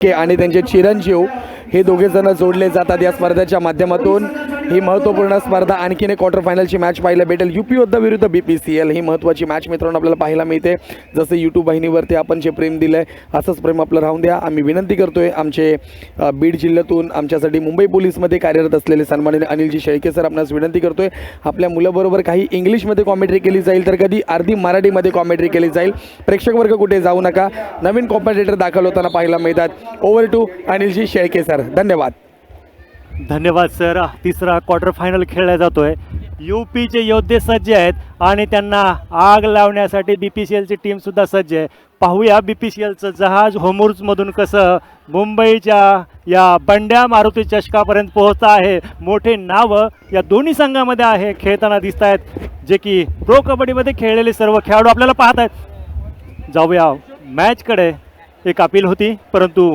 आणि त्यांचे चिरंजीव हे दोघे जण जोडले जातात या स्पर्धेच्या माध्यमातून। ही महत्त्वपूर्ण स्पर्धा आणखीन एक क्वार्टर फायनलची मॅच पाहायला भेटेल, यूपी योद्धा विरुद्ध BPCL। ही महत्त्वाची मॅच मित्रांनो आपल्याला पाहायला मिळते। जसं यूट्यूब वाहिनीवरती आपण जे प्रेम दिलं आहे असंच प्रेम आपलं राहून द्या। आम्ही विनंती करतोय आमचे बीड जिल्ह्यातून आमच्यासाठी मुंबई पोलीसमध्ये कार्यरत असलेले सन्माननीय अनिलजी शेळके सर आपणास विनंती करतोय आपल्या मुलाबरोबर काही इंग्लिशमध्ये कॉमेंट्री केली जाईल तर कधी अर्धी मराठीमध्ये कॉमेंट्री केली जाईल। प्रेक्षक वर्ग कुठे जाऊ नका, नवीन कॉमेंटेटर दाखल होताना पाहायला मिळतात। Over to Anilji Shelke sir, धन्यवाद। धन्यवाद सर। तिसरा क्वार्टर फायनल खेळला जातोय। यूपीचे योद्धे सज्ज आहेत आणि त्यांना आग लावण्यासाठी BPCLची टीम सुद्धा सज्ज आहे। पाहूया BPCLचं जहाज होमुर्जमधून कसं मुंबईच्या या बंड्या मारुती चषकापर्यंत पोहोचत आहे। मोठे नावं या दोन्ही संघामध्ये आहे खेळताना दिसत आहेत, जे की प्रो कबड्डीमध्ये खेळलेले सर्व खेळाडू आपल्याला पाहत आहेत। जाऊया मॅचकडे। एक अपील होती परंतु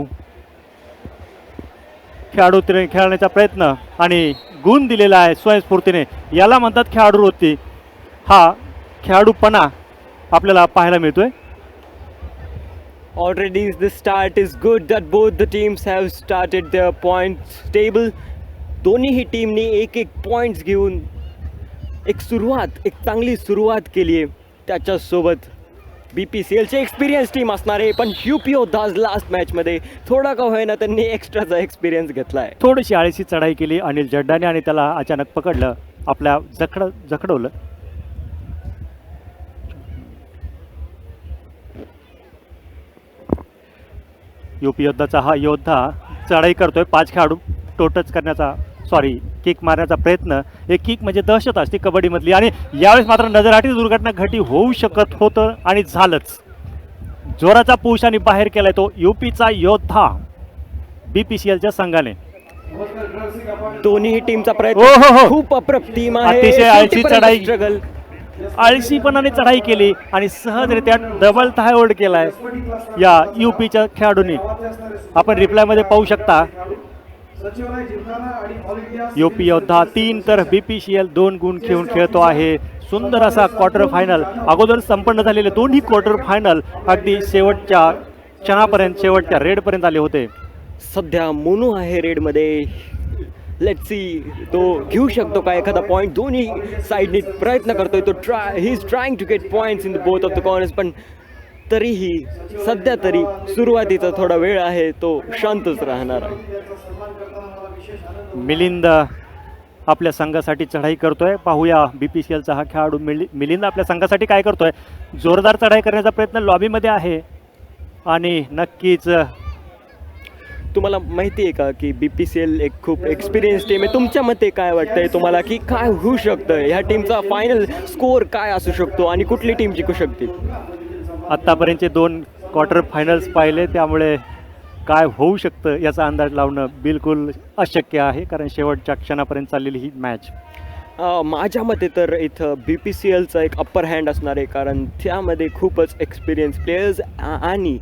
खेळाडू खेळण्याचा प्रयत्न आणि गुण दिलेला आहे स्वयंस्फूर्तीने, याला म्हणतात खेळाडू वृत्ती। हा खेळाडूपणा आपल्याला पाहायला मिळतोय। Already the start is good that both the teams have started their points table. दोन्हीही टीमने एक एक पॉइंट्स घेऊन एक चांगली सुरुवात केली आहे। त्याच्यासोबत BPCLचे एक्सपिरियन्स टीम असणार आहे, पण यूपी योद्धाज लास्ट मॅचमध्ये थोडा का होईना त्यांनी एक्स्ट्राचा एक्सपिरियन्स घेतला आहे। थोडीशी आळशी चढाई केली अनिल जड्डाने आणि त्याला अचानक पकडलं, आपल्या जखडवलं। यूपी योद्धाचा हा योद्धा चढाई करतोय। 5 खेळाडू टोटच करण्याचा किक मारण्याचा प्रयत्न। एक किक म्हणजे दहशत असते कबड्डीमधली आणि यावेळेस मात्र नजरहाटी दुर्घटना घटी होऊ शकत होतं आणि झालंच। जोराचा पुश आणि बाहेर केलाय तो यूपीचा योद्धा BPCLच्या संघाने। दोन्ही टीमचा प्रयत्न खूप अप्रतिम आहे। अतिशय आळशी चढाई, आळशीपणाने चढाई केली आणि सहजरित्या डबल थाय होल्ड केलाय या यूपीच्या खेळाडूंनी। आपण रिप्लायमध्ये पाहू शकता यूपी योद्धा 3 तर BPCL 2 गुण घेऊन खेळतो आहे। सुंदर असा क्वार्टर फायनल अगोदर संपन्न झालेले दोन्ही क्वार्टर फायनल अगदी शेवटच्या क्षणापर्यंत, शेवटच्या रेडपर्यंत आले होते। सध्या मोनू आहे रेडमध्ये। लेट्स सी तो घेऊ शकतो का एखादा पॉईंट। दोन्ही साईडने प्रयत्न करतोय तो, he is trying to get points in the both of the corners, पण तरीही सध्या तरी सुरुवातीचा थोडा वेळ आहे तो शांतच राहणार आहे। मिलिंद आपल्या संघासाठी चढाई करतोय। पाहूया BPCLचा हा खेळाडू मिलिंद आपल्या संघासाठी काय करतोय। जोरदार चढाई करण्याचा प्रयत्न लॉबीमध्ये आहे आणि नक्कीच तुम्हाला माहिती आहे का की BPCL एक खूप एक्सपिरियन्स टीम आहे। तुमच्या मते काय वाटतंय तुम्हाला की काय होऊ शकतं, ह्या टीमचा फायनल स्कोअर काय असू शकतो आणि कुठली टीम जिंकू शकते? आत्तापर्यंतचे 2 क्वार्टर फायनल्स पाहिले, त्यामुळे काय होऊ शकतं याचा अंदाज लावणं बिलकुल अशक्य आहे, कारण शेवटच्या क्षणापर्यंत चाललेली ही मॅच। माझ्या मते तर इथं BPCLचा एक अप्पर हँड असणार आहे, कारण त्यामध्ये खूपच एक्सपिरियन्स प्लेयर्स आणि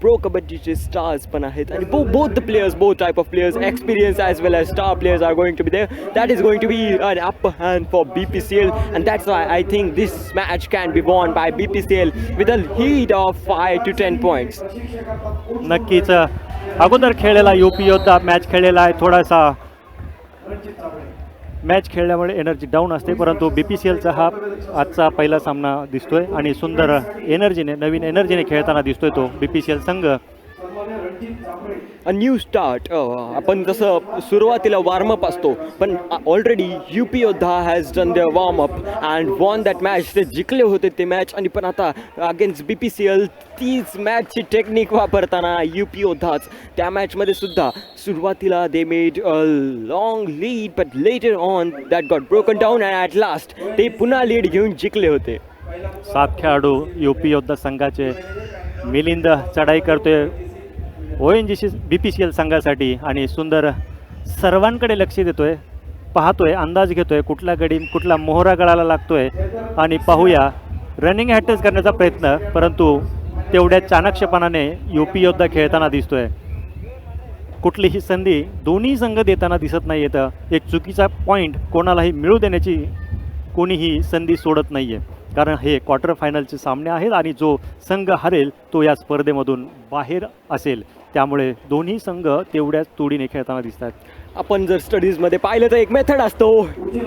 प्रो कबड्डीचे स्टार्स पण आहेत आणि both the players, both type of players, experience as well as star players are going to be there. That is going to be an upper hand for BPCL, and that's why I think this match can be won by BPCL with a lead of 5 to 10 points. नक्कीच अगोदर खेळलेला UP योद्धा match खेळलेला आहे, थोडासा match खेळल्यामुळे energy down असते, परंतु BPCLचा हा आजचा पहिला सामना दिसतोय आणि सुंदर एनर्जीने, नवीन एनर्जीने खेळताना दिसतोय तो BPCL संघ. A new start. आपण जसं सुरुवातीला वॉर्मअप असतो, पण already UP Yoddha has done their warm up and won that match. ते जिंकले होते ते मॅच, आणि पण आता अगेन्स्ट BPCL तीच मॅचची टेक्निक वापरताना यूपी योद्धाच त्या मॅचमध्ये सुद्धा सुरुवातीला they made a long lead, but later on that got broken down and at last ते पुन्हा लीड घेऊन जिंकले होते. 7 खेळाडू यूपी योद्धा संघाचे. मिलिंद चढाई करतोय ONGC BPCL संघासाठी आणि सुंदर सर्वांकडे लक्ष देतोय, पाहतोय, अंदाज घेतोय कुठला गडी, कुठला मोहरा गळाला लागतोय. आणि पाहूया रनिंग हॅटच करण्याचा प्रयत्न, परंतु तेवढ्या चाणक्षपणाने यूपी योद्धा खेळताना दिसतोय. कुठलीही संधी दोन्ही संघ देताना दिसत नाही येतं. एक चुकीचा पॉईंट कोणालाही मिळू देण्याची कोणीही संधी सोडत नाही आहे, कारण हे क्वार्टर फायनलचे सामने आहेत आणि जो संघ हरेल तो या स्पर्धेमधून बाहेर असेल. त्यामुळे दोन्ही संघ तेवढ्याच तोडीने खेळताना दिसतात. आपण जर स्टडीजमध्ये पाहिलं तर एक मेथड असतो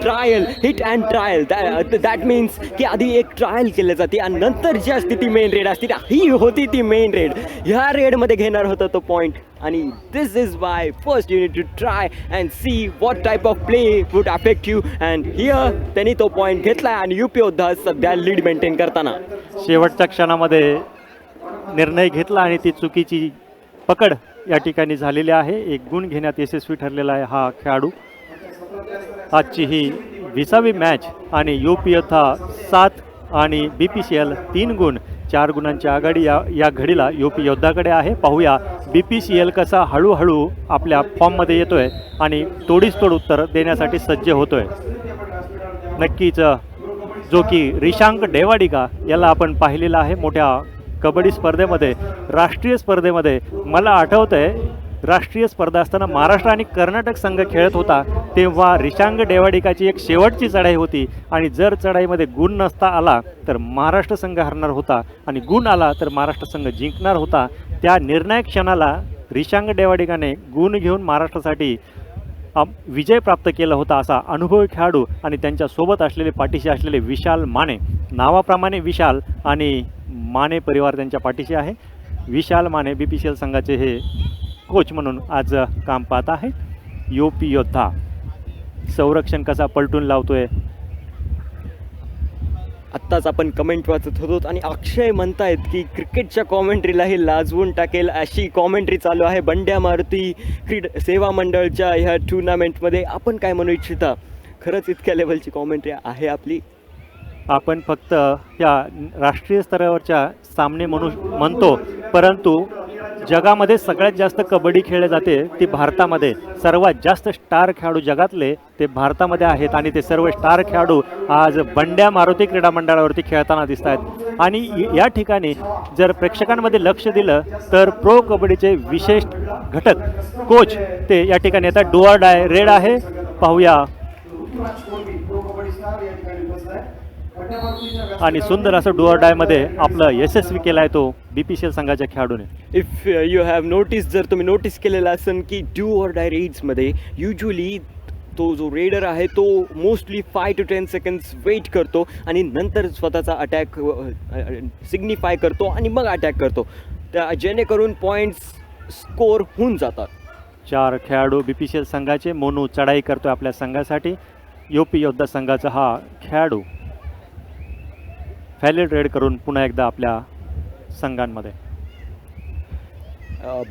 trial, hit and trial. That means की आधी एक ट्रायल केली जाते आणि नंतर जी असते ती मेन रेड असते. ही होती ती मेन रेड. ह्या रेडमध्ये घेणार होता तो पॉईंट आणि this is why first you need to try and see what type of play would affect you. And here त्यांनी तो पॉईंट घेतला आणि UP योद्धा सध्या लीड मेंटेन करताना. शेवटच्या क्षणामध्ये निर्णय घेतला आणि ती चुकीची पकड या ठिकाणी झालेली आहे. एक गुण घेण्यात यशस्वी ठरलेला आहे हा खेळाडू. आजची ही 20वी मॅच आणि UP योद्धा 7 आणि BPCL 3 गुण, 4 गुणांची आघाडी या घडीला UP योद्धाकडे आहे. पाहूया BPCL कसा हळूहळू आपल्या फॉर्ममध्ये येतोय आणि तोडीस तोड उत्तर देण्यासाठी सज्ज होतोय. नक्कीच जो की रिशांक डेवाडिका याला आपण पाहिलेला आहे मोठ्या कबड्डी स्पर्धेमध्ये, राष्ट्रीय स्पर्धेमध्ये. मला आठवतं आहे राष्ट्रीय स्पर्धा असताना महाराष्ट्र आणि कर्नाटक संघ खेळत होता तेव्हा रिशांक डेवाडिकाची एक शेवटची चढाई होती आणि जर चढाईमध्ये गुण नसता आला तर महाराष्ट्र संघ हरणार होता आणि गुण आला तर महाराष्ट्र संघ जिंकणार होता. त्या निर्णायक क्षणाला रिशांक डेवाडिकाने गुण घेऊन महाराष्ट्रासाठी विजय प्राप्त केला होता. असा अनुभवी खेळाडू आणि त्यांच्यासोबत असलेले पाठीशी असलेले विशाल माने, नावाप्रमाणे विशाल आणि माने परिवार त्यांच्या पाठीशी आहे. विशाल माने BPCL संघाचे हे कोच म्हणून आज काम पाहत आहे. UP योद्धा संरक्षण कसा पलटून लावतोय. आत्ताच आपण कमेंट वाचत होतो आणि अक्षय म्हणतायत की क्रिकेटच्या कॉमेंट्रीलाही लाजवून टाकेल अशी कॉमेंट्री चालू आहे बंड्या मारुती सेवा मंडळच्या ह्या टुर्नामेंटमध्ये. आपण काय म्हणू इच्छिता? खरंच इतक्या लेवलची कॉमेंट्री आहे आपली? आपण फक्त या राष्ट्रीय स्तरावरच्या सामने म्हणतो, परंतु जगामध्ये सगळ्यात जास्त कबड्डी खेळले जाते ती भारतामध्ये. सर्वात जास्त स्टार खेळाडू जगातले ते भारतामध्ये आहेत आणि ते सर्व स्टार खेळाडू आज बंड्या मारुती क्रीडा मंडळावरती खेळताना दिसत आहेत. आणि या ठिकाणी जर प्रेक्षकांमध्ये लक्ष दिलं तर प्रो कबड्डीचे विशेष घटक कोच ते या ठिकाणी येतात. डू ऑर डाय रेड आहे. पाहूया आणि सुंदर असं डू ऑर डायमध्ये आपलं यशस्वी केलं आहे तो BPCL संघाच्या खेळाडूने. इफ यू हॅव नोटीस, जर तुम्ही नोटीस केलेलं असेल की डू ऑर डाय रेड्समध्ये युजली तो जो रेडर आहे तो मोस्टली 5 to 10 सेकंड्स वेट करतो आणि नंतर स्वतःचा अटॅक सिग्निफाय करतो आणि मग अटॅक करतो, जेणेकरून पॉईंट्स स्कोर होऊन जातात. 4 खेळाडू BPCL संघाचे. मोनू चढाई करतो आपल्या संघासाठी. UP योद्धा संघाचा हा खेळाडू व्हॅलिड रेड करून पुन्हा एकदा आपल्या संघांमध्ये.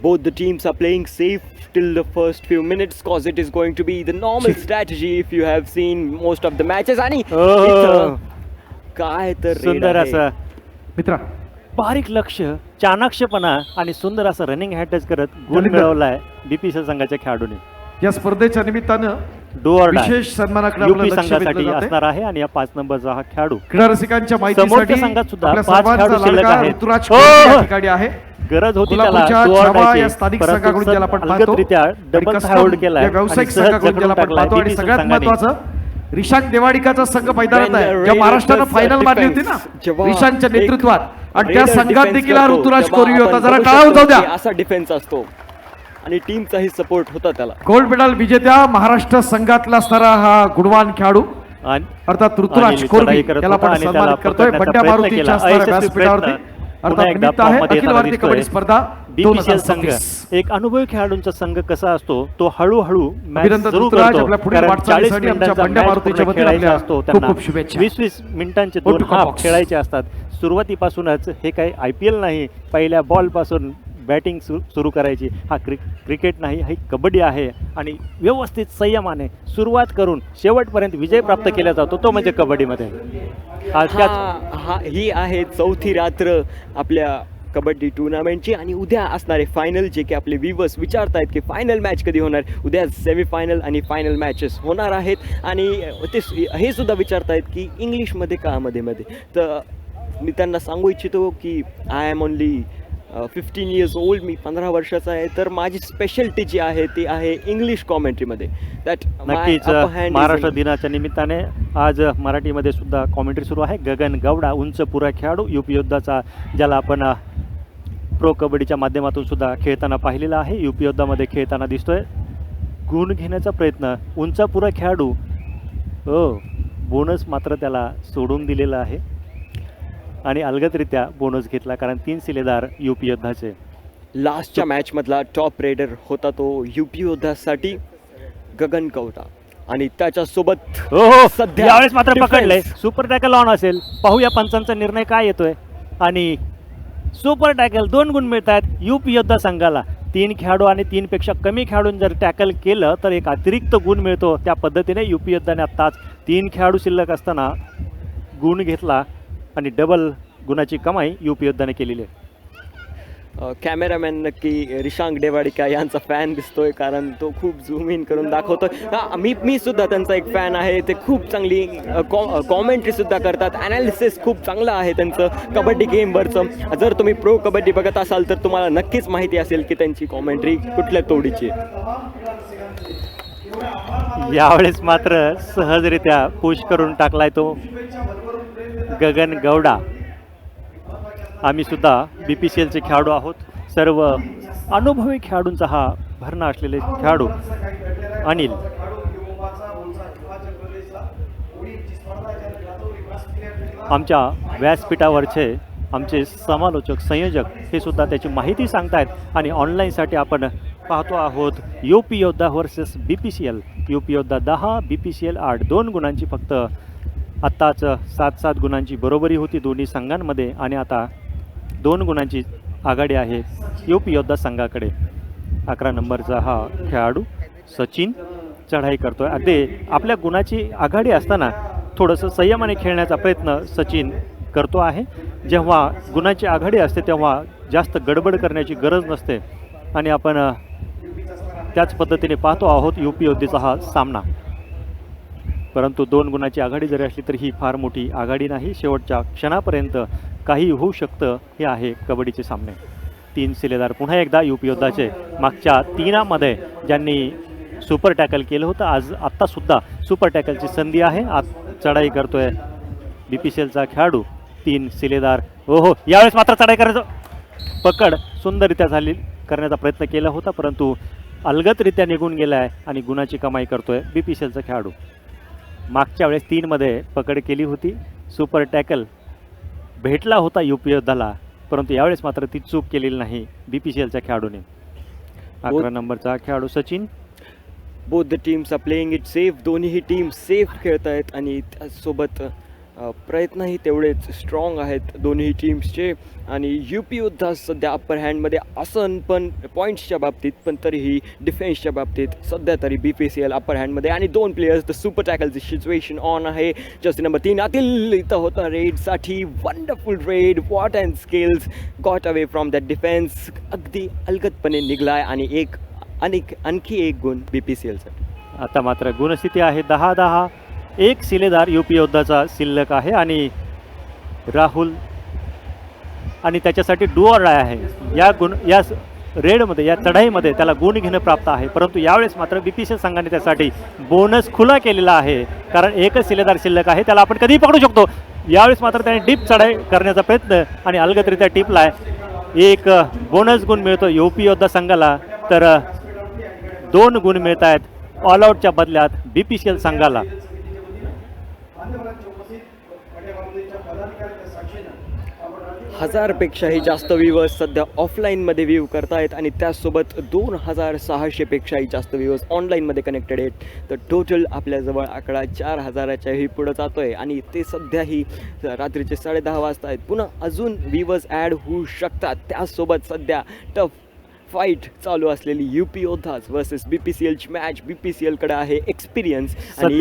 Both the teams are playing safe till the first few minutes cause it is going to be the normal strategy if you have seen most of the matches. आणि इथं काय तर सुंदर असं मित्रा बारीक लक्ष, चाणाक्षपणा आणि सुंदर असं रनिंग हॅटच करत गुण मिळवलाय BPCL संघाच्या खेळाडूने. या स्पर्धेच्या निमित्तानं डू ऑर डाय विशेष सन्मानाकडे UP आपलं लक्ष संघासाठी वेधलं जातंय. असणार आहे आणि या 5 नंबरचा हा खेळाडू. क्रीडा रसिकांच्या समोरच्या माहितीसाठी संघात सुद्धा आपल्या 5 सर्वांचा खेळाडू शिल्लक लाडका आहेत. ऋतुराज हो, कोहली हो. या ठिकाणी आहे. गरज होती त्याला कोल्हापूरच्या डू ऑर छावा डायची, या स्थानिक परंतु संघाकडून ज्याला आपण पाहतो अलगदरित्या डबल आणि हाऊल्ड custom केलाय या व्यावसायिक आणि सहज संघाकडून ज्याला जखडून आपण पाहतो आणि टाकलाय. सगळ्यात BPCL महत्त्वाचं रिशांक देवाडिकाचा संघ मैदानात आहे. When ज्या the महाराष्ट्रानं Raiders फायनल मारली होती defense, ना जेव्हा रिशांकच्या एक नेतृत्वात, आणि त्या Raider संघात defense देखील हा करतो, ऋतुराज तेव्हा कोहली होता. आपण जरा बघू टाळा शकतो जाऊ द्या. की असा डिफेन्स असतो आणि टीमचाही सपोर्ट होता त्याला. गोल्ड मेडल विजेत्या महाराष्ट्र संघातला असणारा हा गुणवान खेळाडू आणि अर्थात ऋतुराज आणि कोहली चढाई करत याला होता आपण आणि त्याला सन्मानित करतोय. पकडण्याचा बंड्या प्रयत्न मारुतीच्या केला. असणाऱ्या अयशस्वी व्यासपीठावरती प्रयत्न अर्थात पुन्हा एकदा निमित्त आहे फॉर्ममध्ये अखिल येताना भारतीय दिसतोय. कबड्डी स्पर्धा BPCL संघ 2026. एक अनुभवी खेळाडूंचा संघ कसा असतो तो हळूहळू मॅच अभिनंदन सुरू ऋतुराज, करतो. आपल्या पुढील कारण वाटचालीसाठी 40 आमच्या मिनिटांचा बंड्या match मारुतीच्या पूर्ण वतीने खेळायचा आपल्या असतो. खूप त्यांना खूप शुभेच्छा. 20-20 मिनिटांचे Go 2 to हाफ box. खेळायचे असतात. सुरुवातीपासूनच हे काही IPL नाही, पहिल्या बॉलपासून बॅटिंग सुरू करायची. हा क्रिकेट नाही, ही कबड्डी आहे आणि व्यवस्थित संयमाने सुरुवात करून शेवटपर्यंत विजय प्राप्त केला जातो तो म्हणजे कबड्डीमध्ये. ही आहे 4थी रात्र आपल्या कबड्डी टुर्नामेंटची आणि उद्या असणारे फायनल, जे की आपले व्ह्यूवर्स विचारतायत की फायनल मॅच कधी होणार. उद्या सेमीफायनल आणि फायनल मॅचेस होणार आहेत आणि ते हे सुद्धा विचारतायत की इंग्लिशमध्ये का मध्ये. तर मी त्यांना सांगू इच्छितो की I am only 15 years old. मी 15 वर्षाचा आहे. तर माझी स्पेशलिटी जी आहे ती आहे इंग्लिश कॉमेंट्रीमध्ये. दॅट नक्कीच महाराष्ट्र दिनाच्या निमित्ताने आज मराठीमध्ये सुद्धा कॉमेंट्री सुरू आहे. गगन गौडा उंच पुरा खेळाडू UP योद्धाचा, ज्याला आपण प्रो कबड्डीच्या माध्यमातून सुद्धा खेळताना पाहिलेला आहे. UP योद्धामध्ये खेळताना दिसतोय. गुण घेण्याचा प्रयत्न, उंचापुरा खेळाडू, बोनस मात्र त्याला सोडून दिलेला आहे आणि अलगदरित्या बोनस घेतला, कारण 3 शिलेदार UP योद्धाचे. लास्टच्या मॅचमधला टॉप रेडर होता तो UP योद्धासाठी गगन गौडा आणि त्याच्यासोबत हो सध्या यावेळेस मात्र defense. पकडलंय. सुपर टॅकल ऑन असेल, पाहूया पंचांचा निर्णय काय येतोय. आणि सुपर टॅकल 2 गुण मिळत आहेत UP योद्धा संघाला. 3 खेळाडू आणि 3 पेक्षा कमी खेळाडून जर टॅकल केलं तर एक अतिरिक्त गुण मिळतो. त्या पद्धतीने UP योद्धाने आत्ताच 3 खेळाडू शिल्लक असताना गुण घेतला आणि डबल गुणाची कमाई UP योद्धाने केलेली आहे. कॅमेरामॅन नक्की रिशांक डेवाडिका यांचा फॅन दिसतोय, कारण तो खूप झूम इन करून दाखवतोय. मी सुद्धा त्यांचा एक फॅन आहे. ते खूप चांगली कॉमेंट्री सुद्धा करतात. ॲनालिसिस खूप चांगलं आहे त्यांचं कबड्डी गेमवरचं. जर तुम्ही प्रो कबड्डी बघत असाल तर तुम्हाला नक्कीच माहिती असेल की त्यांची कॉमेंट्री कुठल्या तोडीची आहे. यावेळेस मात्र सहजरित्या पुश करून टाकलाय तो गगन गौडा. आम्ही सुद्धा BPCLचे खेळाडू आहोत. सर्व अनुभवी खेळाडूंचा हा भरणा असलेले खेळाडू अनिल. आमच्या व्यासपीठावरचे आमचे समालोचक संयोजक हे सुद्धा त्याची माहिती सांगतायत आणि ऑनलाईनसाठी आपण पाहतो आहोत UP योद्धा वर्सेस BPCL. UP योद्धा 10, BPCL 8. 2 गुणांची फक्त आत्ताच 7-7 गुणांची बरोबरी होती दोन्ही संघांमध्ये आणि आता 2 गुणांची आघाडी आहे UP योद्धा संघाकडे. 11 नंबरचा हा खेळाडू सचिन चढाई करतोय. अगदी आपल्या गुणाची आघाडी असताना थोडंसं संयमाने खेळण्याचा प्रयत्न सचिन करतो आहे. जेव्हा गुणाची आघाडी असते तेव्हा जास्त गडबड करण्याची गरज नसते आणि आपण त्याच पद्धतीने पाहतो आहोत UP योद्धेचा हा सामना. परंतु 2 गुणाची आघाडी जरी असली तरी ही फार मोठी आघाडी नाही. शेवटच्या क्षणापर्यंत काही होऊ शकतं. हे आहे कबड्डीचे सामने. 3 शिलेदार पुन्हा एकदा UP योद्धाचे. मागच्या 3मध्ये ज्यांनी सुपर टॅकल केलं होतं, आत्तासुद्धा सुपर टॅकलची संधी आहे. चढाई करतोय BPCLचा खेळाडू. 3 शिलेदार. यावेळेस मात्र चढाई करायचं, पकड सुंदररित्या झाली करण्याचा प्रयत्न केला होता, परंतु अलगदरित्या निघून गेला आहे आणि गुणाची कमाई करतोय BPCLचा खेळाडू. मागच्या वेळेस 3मध्ये पकड केली होती. सुपर टॅकल भेटला होता UP योद्धाला, परंतु यावेळेस मात्र ती चूक केलेली नाही BPCLच्या खेळाडूने. 11 नंबरचा खेळाडू Sachin. Both the teams are playing it safe. दोन्हीही टीम सेफ खेळत आहेत आणि त्यासोबत प्रयत्नही तेवढेच स्ट्रॉंग आहेत दोन्ही टीम्सचे. आणि UP योद्धा सध्या अप्पर हँडमध्ये असन, पण पॉईंट्सच्या बाबतीत पण तरीही डिफेन्सच्या बाबतीत सध्या तरी BPCL अप्पर हँडमध्ये. आणि 2 प्लेयर्स द सुपर टॅकलची सिच्युएशन ऑन आहे. जर्सी नंबर 3 आतील इथं होता रेडसाठी. Wonderful raid, what and skills, got away from that defence. अगदी अलगदपणे निघलाय आणि आणखी एक गुण BPCLसाठी. आता मात्र गुणस्थिती आहे 10-10. 1 शिलेदार UP योद्धाचा शिल्लक आहे आणि राहुल आणि त्याच्यासाठी डू ऑर डाय आहे. या रेडमध्ये, या चढाईमध्ये त्याला गुण घेणं प्राप्त आहे. परंतु यावेळेस मात्र BPCL संघाने त्यासाठी बोनस खुला केलेला आहे, कारण 1च शिलेदार शिल्लक आहे. त्याला आपण कधीही पकडू शकतो. यावेळेस मात्र त्याने डीप चढाई करण्याचा प्रयत्न आणि अलगदरित्या टिपला आहे. 1 बोनस गुण मिळतो UP योद्धा संघाला, तर 2 गुण मिळत आहेत ऑल आऊटच्या बदल्यात BPCL संघाला. हजारपेक्षाही जास्त व्ह्यूवर्स सध्या ऑफलाईनमध्ये व्ह्यू करतायत आणि त्याचसोबत 2600पेक्षाही जास्त व्ह्यूवर्स ऑनलाईनमध्ये कनेक्टेड आहेत. तर टोटल आपल्याजवळ आकडा 4000च्याही पुढं जातो आहे आणि ते सध्याही रात्रीचे 10:30 वाजता आहेत. पुन्हा अजून व्ह्यूवर्स ॲड होऊ शकतात. त्याचसोबत सध्या टफ फाईट चालू असलेली UP योद्धाज वर्सेस BPCLची मॅच. BPCLकडे आहे एक्सपिरियन्स आणि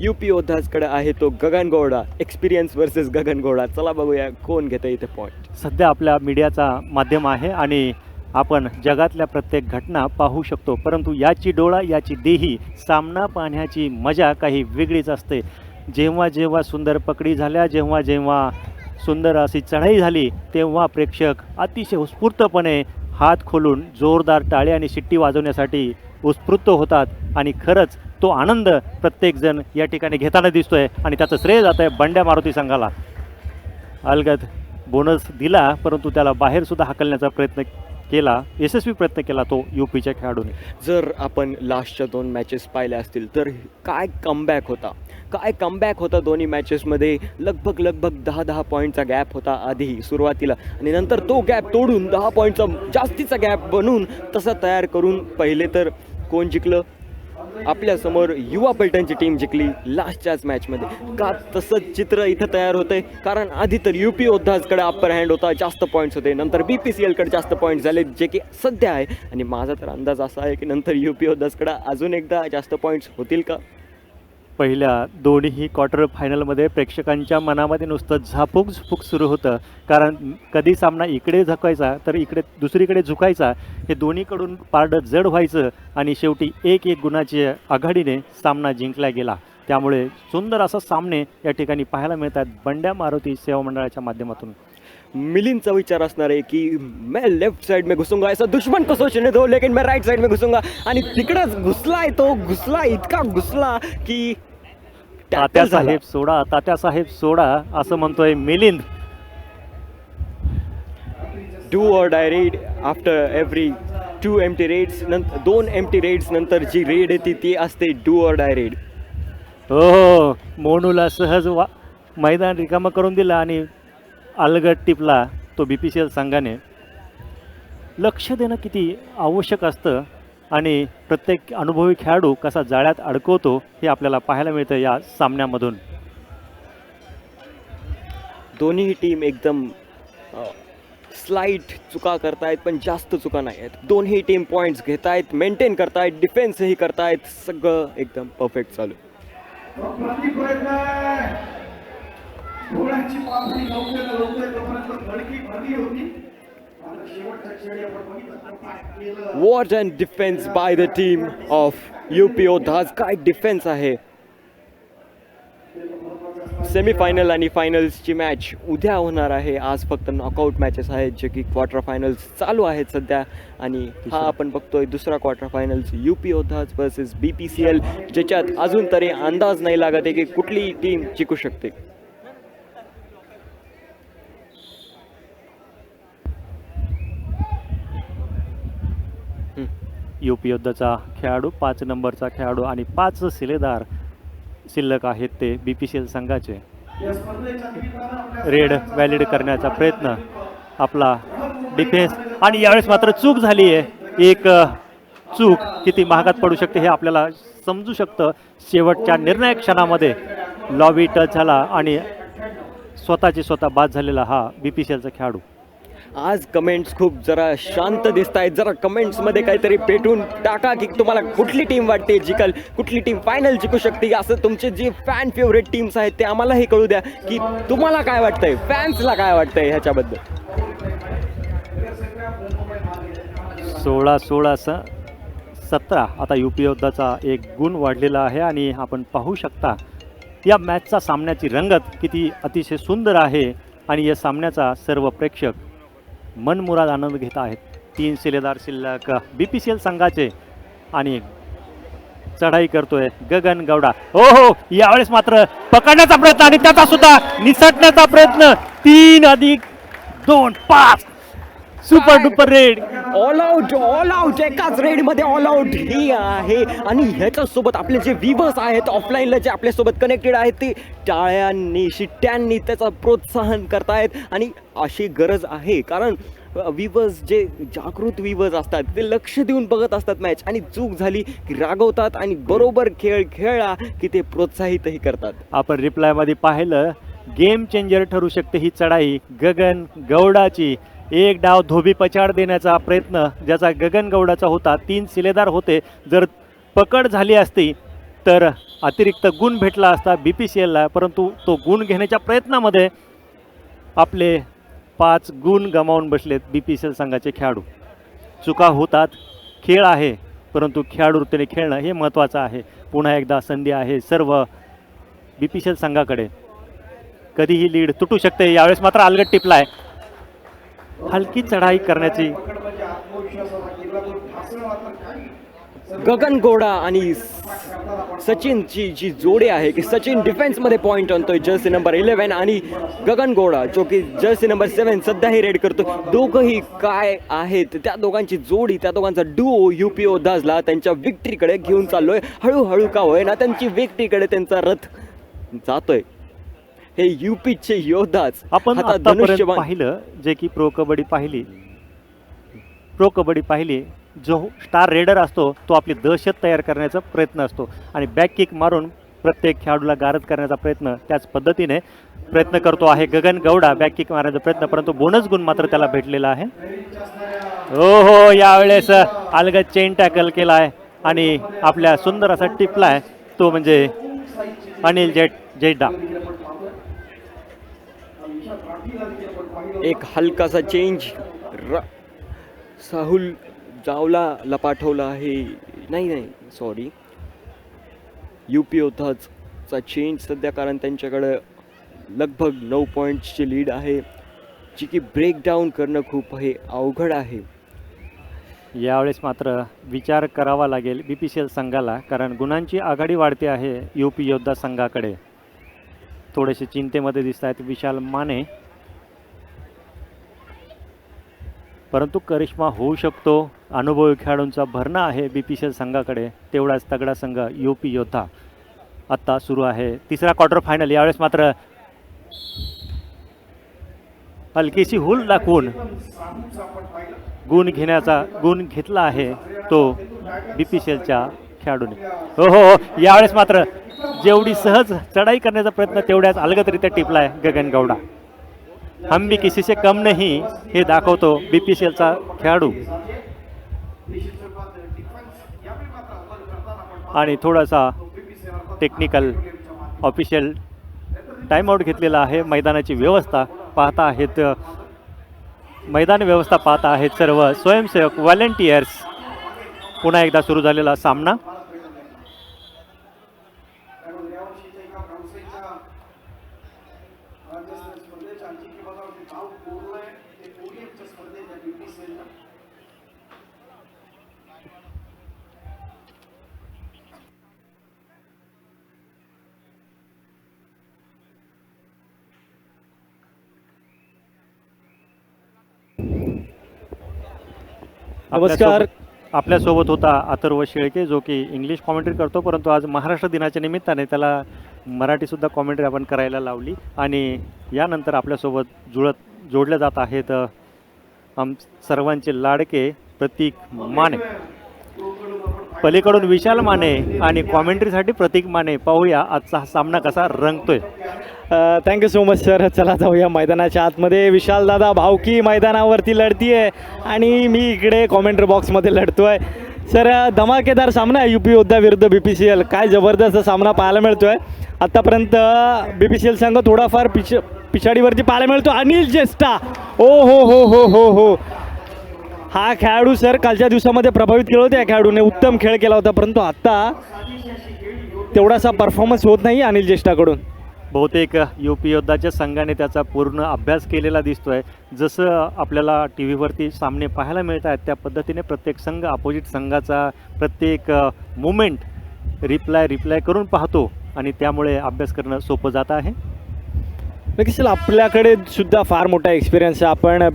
UP योद्धाजकडे आहे तो गगन गौडा. एक्सपिरियन्स वर्सेस गगन गौडा. चला बघूया कोण घेतं इथे पॉईंट. सध्या आपल्या मीडियाचा माध्यम आहे आणि आपण जगातल्या प्रत्येक घटना पाहू शकतो, परंतु याची डोळा याची देही सामना पाहण्याची मजा काही वेगळीच असते. जेव्हा जेव्हा सुंदर पकडी झाल्या, जेव्हा जेव्हा सुंदर अशी चढाई झाली, तेव्हा प्रेक्षक अतिशय उत्स्फूर्तपणे हात खोलून जोरदार टाळी आणि शिट्टी वाजवण्यासाठी उत्स्फूर्त होतात आणि खरंच तो आनंद प्रत्येकजण या ठिकाणी घेताना दिसतोय आणि त्याचं श्रेय जात आहे बंड्या मारुती संघाला. अलगद बोनस दिला, परंतु त्याला बाहेरसुद्धा हाकलण्याचा प्रयत्न केला, यशस्वी प्रयत्न केला तो यूपीच्या खेळाडूने. जर आपण लास्टच्या 2 मॅचेस पाहिल्या असतील तर काय कमबॅक होता दोन्ही मॅचेसमध्ये. लगभग 10 पॉईंटचा गॅप होता आधी सुरुवातीला, आणि नंतर तो गॅप तोडून 10 पॉईंटचा जास्तीचा गॅप बनवून तसा तयार करून पहिले तर कोण जिंकलं? आपल्यासमोर युवा पलटणची टीम जिंकली लास्टच्याच मॅचमध्ये. का तसंच चित्र इथं तयार होतंय? कारण आधी तर यूपी योद्धाजकडे अप्पर हँड होता, जास्त पॉईंट्स होते, नंतर BPCLकडे जास्त पॉईंट्स झाले जे की सध्या आहे, आणि माझा तर अंदाज असा आहे की नंतर यूपी योद्धाजकडे अजून एकदा जास्त पॉईंट्स होतील का? पहिल्या दोन्ही क्वार्टर फायनलमध्ये प्रेक्षकांच्या मनामध्ये नुसतं झापूक सुरू होतं, कारण कधी सामना इकडे झुकायचा तर इकडे दुसरीकडे झुकायचा, हे दोन्हीकडून पारडं जड व्हायचं, आणि शेवटी 1-1 गुणाच्या आघाडीने सामना जिंकला गेला. त्यामुळे सुंदर असा सामने या ठिकाणी पाहायला मिळतात बंड्या मारुती सेवा मंडळाच्या माध्यमातून. मिलिंदचा विचार असणार आहे की मैं लेफ्ट साइड में घुसूंगा, ऐसा दुश्मन को सोचने दो, लेकिन मैं राइट साइड में घुसूंगा, आणि तिकडंच घुसला इतका घुसला की तात्यासाहेब सोडा असं म्हणतोय Milind. Do or die raid after every 2 empty raids, नंतर 2 एम्प्टी रेड्स नंतर जी रेड येते ती असते डू ऑर डाय रेड. हो, मोनूला सहज मैदान रिकामं करून दिलं आणि अलगट टिपला तो BPCL संघाने. लक्ष देणं किती आवश्यक असतं आणि प्रत्येक अनुभवी खेळाडू कसा जाळ्यात अडकवतो हे आपल्याला पाहायला मिळतं या सामन्यामधून. दोन्ही टीम एकदम स्लाईट चुका करतायत, पण जास्त चुका नाही आहेत. दोन्ही टीम पॉईंट्स घेत आहेत, मेंटेन करतायत, डिफेन्सही करतायत, सगळं एकदम परफेक्ट चालू. What and defense by the team of UP योद्धाज. काय डिफेन्स आहे. सेमीफायनल आणि फायनल्सची मॅच उद्या होणार आहे. आज फक्त नॉकआउट मॅचेस आहेत जे की क्वार्टर फायनल्स चालू आहेत सध्या, आणि हा आपण बघतोय दुसरा quarter finals UP Yoddhas versus BPCL, ज्याच्यात अजून तरी अंदाज नाही लागत आहे की कुठली टीम जिंकू शकते. UP योद्धाचा खेळाडू 5 नंबरचा खेळाडू आणि 5 शिलेदार शिल्लक आहेत ते BPCL संघाचे. रेड व्हॅलिड करण्याचा प्रयत्न आपला डिफेन्स, आणि यावेळेस मात्र चूक झाली आहे. एक चूक किती महागात पडू शकते हे आपल्याला समजू शकतं. शेवटच्या निर्णायक क्षणामध्ये लॉबी टच झाला आणि स्वतः बाद झालेला हा BPCLचा खेळाडू. आज कमेंट्स खूप जरा शांत दिसत आहेत. जरा कमेंट्समध्ये काहीतरी पेटून टाका की तुम्हाला कुठली टीम वाटते जिंकल, कुठली टीम फायनल जिंकू शकते. असं तुमचे जे फॅन फेवरेट टीम्स आहेत ते आम्हालाही कळू द्या की तुम्हाला काय वाटतंय, फॅन्सला काय वाटतंय ह्याच्याबद्दल. 16-17 आता UP योद्धाचा एक गुण वाढलेला आहे, आणि आपण पाहू शकता या मॅचचा सामन्याची रंगत किती अतिशय सुंदर आहे, आणि या सामन्याचा सर्व प्रेक्षक मनमुराद आनंद घेत आहेत. 3 शिलेदार शिल्लक BPCL संघाचे, आणि चढाई करतोय गगन गौडा. हो, यावेळेस मात्र पकडण्याचा प्रयत्न आणि त्याचा सुद्धा निसटण्याचा प्रयत्न. 3+2 5 super duper red. All out एकाच रेडमध्ये ऑल आउट ही आहे. आणि ह्याच्यासोबत आपले जे व्ह्यूअर्स आहेत ऑफलाईनला जे आपल्यासोबत कनेक्टेड आहेत ते टाळ्यांनी शिट्ट्यांनी त्याचं प्रोत्साहन करतायत, आणि अशी गरज आहे. कारण व्ह्यूअर्स जे जागृत व्ह्यूअर्स असतात ते लक्ष देऊन बघत असतात मॅच, आणि चूक झाली की रागवतात, आणि बरोबर खेळला की ते प्रोत्साहितही करतात. आपण रिप्लायमध्ये पाहिलं गेम चेंजर ठरू शकते ही चढाई गगन गौडाची. एक डाव धोबी पछाड देण्याचा प्रयत्न ज्याचा गगन गौडाचा होता. 3 शिलेदार होते. जर पकड झाली असती तर अतिरिक्त गुण भेटला असता BPCLला, परंतु तो गुण घेण्याच्या प्रयत्नामध्ये आपले 5 गुण गमावून बसलेत BPCL संघाचे खेळाडू. चुका होतात, खेळ आहे, परंतु खेळाडूवृत्तीने खेळणं हे महत्त्वाचं आहे. पुन्हा एकदा संधी आहे सर्व BPCL संघाकडे. कधीही लीड तुटू शकते. यावेळेस मात्र अलगट टिपलाय. हलकी चढाई करण्याची गगन गौडा आणि सचिनची जी जोडी आहे की सचिन डिफेन्समध्ये पॉईंट आणतोय जर्सी नंबर 11 आणि गगन गौडा जो की जर्सी नंबर 7 सध्याही रेड करतोय. दोघंही काय आहेत त्या दोघांची जोडी, त्या दोघांचा डुओ UP योद्धाजला त्यांच्या विक्ट्रीकडे घेऊन चाललोय. हळूहळू का होईना त्यांची विक्ट्रीकडे त्यांचा रथ जातोय. हे UPचे योद्धाच आपण हातात आतापर्यंत धनुष्यबाण. पाहिलं जे की प्रो कबड्डी पाहिली, जो स्टार रेडर असतो तो आपली दहशत तयार करण्याचा प्रयत्न असतो आणि बॅक किक मारून प्रत्येक खेळाडूला गारद करण्याचा त्याच पद्धतीने प्रयत्न करतो आहे गगन गौडा. बॅक किक मारण्याचा प्रयत्न, परंतु बोनस गुण मात्र त्याला भेटलेला आहे. हो, यावेळेस अलगद चेन टॅकल केला आहे आणि आपल्या सुंदर असा टिपला आहे तो म्हणजे अनिल जेड्डा. एक हलकासा चेंज साहुल जावला पाठवला आहे. नाही सॉरी, UP योद्धाचा चेंज सध्या, कारण त्यांच्याकडं लगभग 9 पॉईंट्सची लीड आहे जी की ब्रेकडाऊन करणं खूप हे अवघड आहे. यावेळेस मात्र विचार करावा लागेल BPCL संघाला, कारण गुणांची आघाडी वाढते आहे UP योद्धा संघाकडे. थोडेसे चिंतेमध्ये दिसत आहेत विशाल माने, परंतु करिश्मा होऊ शकतो. अनुभवी खेळाडूंचा भरणा आहे BPCL संघाकडे. तेवढाच तगडा संघ UP योद्धा. आत्ता सुरू आहे तिसरा क्वार्टर फायनल. यावेळेस मात्र हलकीशी हुल दाखवून गुण घेतला आहे तो BPCLच्या खेळाडूने. हो, यावेळेस मात्र जेवढी सहज चढाई करण्याचा प्रयत्न तेवढ्याच अलगदरित्या टिपला आहे गगन गौडा. हम भी किसी से कम नहीं हे दाखवतो BPCLचा खेळाडू. आणि थोडासा टेक्निकल ऑफिशियल टाइमआउट घेतलेला आहे. मैदानाची व्यवस्था पाहता आहेत सर्व स्वयंसेवक व्हॉलेंटियर्स. पुन्हा एकदा सुरू झालेला सामना. नमस्कार. आपल्यासोबत होता अथर्व शेळके जो की इंग्लिश कॉमेंट्री करतो, परंतु आज महाराष्ट्र दिनाच्या निमित्ताने त्याला मराठीसुद्धा कॉमेंट्री आपण करायला लावली. आणि यानंतर आपल्यासोबत जोडले जात आहेत सर्वांचे लाडके प्रतीक माने, पलीकडून विशाल माने आणि कॉमेंट्रीसाठी प्रतीक माने. पाहूया आजचा हा सामना कसा रंगतोय. Thank you so much sir. चला जाऊया मैदानाच्या आतमध्ये. विशाल दादा भावकी मैदानावरती लढतीये आणि मी इकडे कॉमेंट्री बॉक्समध्ये लढतोय. सर धमाकेदार सामना आहे UP योद्धा विरुद्ध BPCL. काय जबरदस्त सामना पाहायला मिळतोय. आत्तापर्यंत BPCL संघ थोडाफार पिछाडीवरती पाहायला मिळतो. अनिल जेस्टा, हो, हा खेळाडू सर कालच्या दिवसामध्ये प्रभावित केलं होतं. या खेळाडूने उत्तम खेळ केला होता, परंतु आत्ता तेवढासा परफॉर्मन्स होत नाही अनिल जेष्टाकडून. बहुतेक UP योद्धाच्या संघाने त्याचा पूर्ण अभ्यास केलेला दिसतोय. जसं आपल्याला टी व्हीवरती सामने पाहायला मिळत आहेत त्या पद्धतीने प्रत्येक संघ अपोजिट संघाचा प्रत्येक मुवमेंट रिप्लाय करून पाहतो आणि त्यामुळे अभ्यास करणं सोपं जात आहे. नक्कीच आपल्याकडे सुद्धा फार मोठा एक्सपिरियन्स आहे. आपण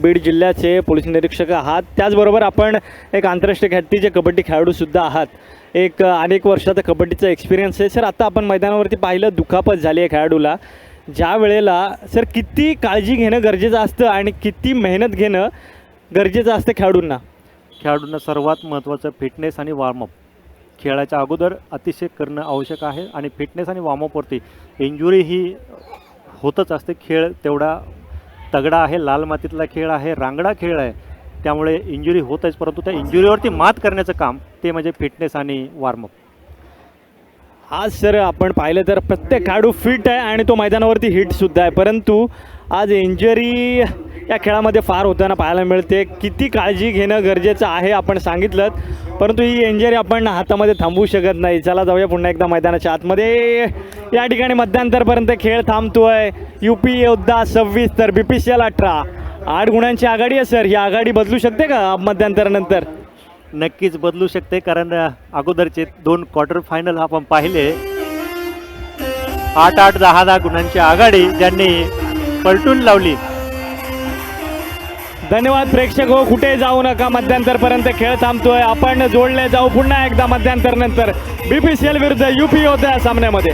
बीड जिल्ह्याचे पोलीस निरीक्षक आहात, त्याचबरोबर आपण एक आंतरराष्ट्रीय ख्यातीचे कबड्डी खेळाडूसुद्धा आहात. एक अनेक वर्षाचा कबड्डीचा एक्सपिरियन्स आहे. सर आता आपण मैदानावरती पाहिलं दुखापत झाली आहे खेळाडूला. ज्या वेळेला सर किती काळजी घेणं गरजेचं असतं आणि किती मेहनत घेणं गरजेचं असतं खेळाडूंना सर्वात महत्त्वाचं फिटनेस आणि वॉर्मअप खेळाच्या अगोदर अतिशय करणं आवश्यक आहे. आणि फिटनेस आणि वॉर्मअपवरती इंजुरी ही होतच असते. खेळ तेवढा तगडा आहे, लाल मातीतला खेळ आहे, रांगडा खेळ आहे, त्यामुळे इंजुरी होतच. परंतु त्या इंजुरीवरती मात करण्याचं काम ते म्हणजे फिटनेस आणि वॉर्मअप. आज सर आपण पाहिलं तर प्रत्येक खेळाडू फिट आहे आणि तो मैदानावरती हिटसुद्धा आहे, परंतु आज इंजरी या खेळामध्ये फार होताना पाहायला मिळते. किती काळजी घेणं गरजेचं आहे आपण सांगितलं, परंतु ही इंजरी आपण हातामध्ये थांबवू शकत नाही. चला जाऊया पुन्हा एकदा मैदानाच्या आतमध्ये. या ठिकाणी मध्यांतरपर्यंत खेळ थांबतोय. UP योद्धा 26 तर BPCL 18. 8 गुणांची आघाडी आहे सर. ही आघाडी बदलू शकते का मध्यांतरानंतर? नक्कीच बदलू शकते, कारण अगोदरचे 2 क्वार्टर फायनल आपण पाहिले 8-8, 10-10 गुणांची आघाडी ज्यांनी पलटून लावली. धन्यवाद प्रेक्षक हो, कुठे जाऊ नका, मध्यांतरपर्यंत खेळ थांबतोय. आपण जोडले जाऊ पुन्हा एकदा मध्यांतर नंतर BPCL विरुद्ध UP योद्धा या सामन्यामध्ये.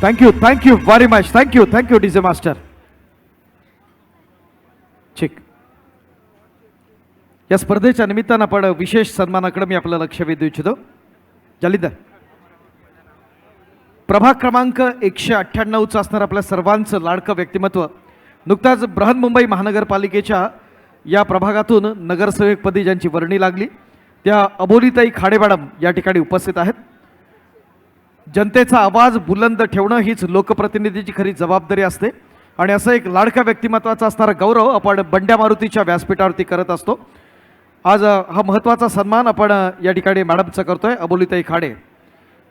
Thank you very much. Thank you DJ master. ठीक, या स्पर्धेच्या निमित्तानं आपण विशेष सन्मानाकडे मी आपलं लक्ष वेधू इच्छितो. जालिंदर, प्रभाग क्रमांक 198चं असणार आपल्या सर्वांचं लाडकं व्यक्तिमत्व. नुकताच बृहन्मुंबई महानगरपालिकेच्या या प्रभागातून नगरसेवकपदी ज्यांची वर्णी लागली त्या अबोलीताई खाडे मॅडम या ठिकाणी उपस्थित आहेत. जनतेचा आवाज बुलंद ठेवणं हीच लोकप्रतिनिधीची खरी जबाबदारी असते आणि असं एक लाडक्या व्यक्तिमत्वाचा असणारा गौरव आपण बंड्या मारुतीच्या व्यासपीठावरती करत असतो. आज हा महत्त्वाचा सन्मान आपण या ठिकाणी मॅडमचा करतोय. अबोलीताई खाडे,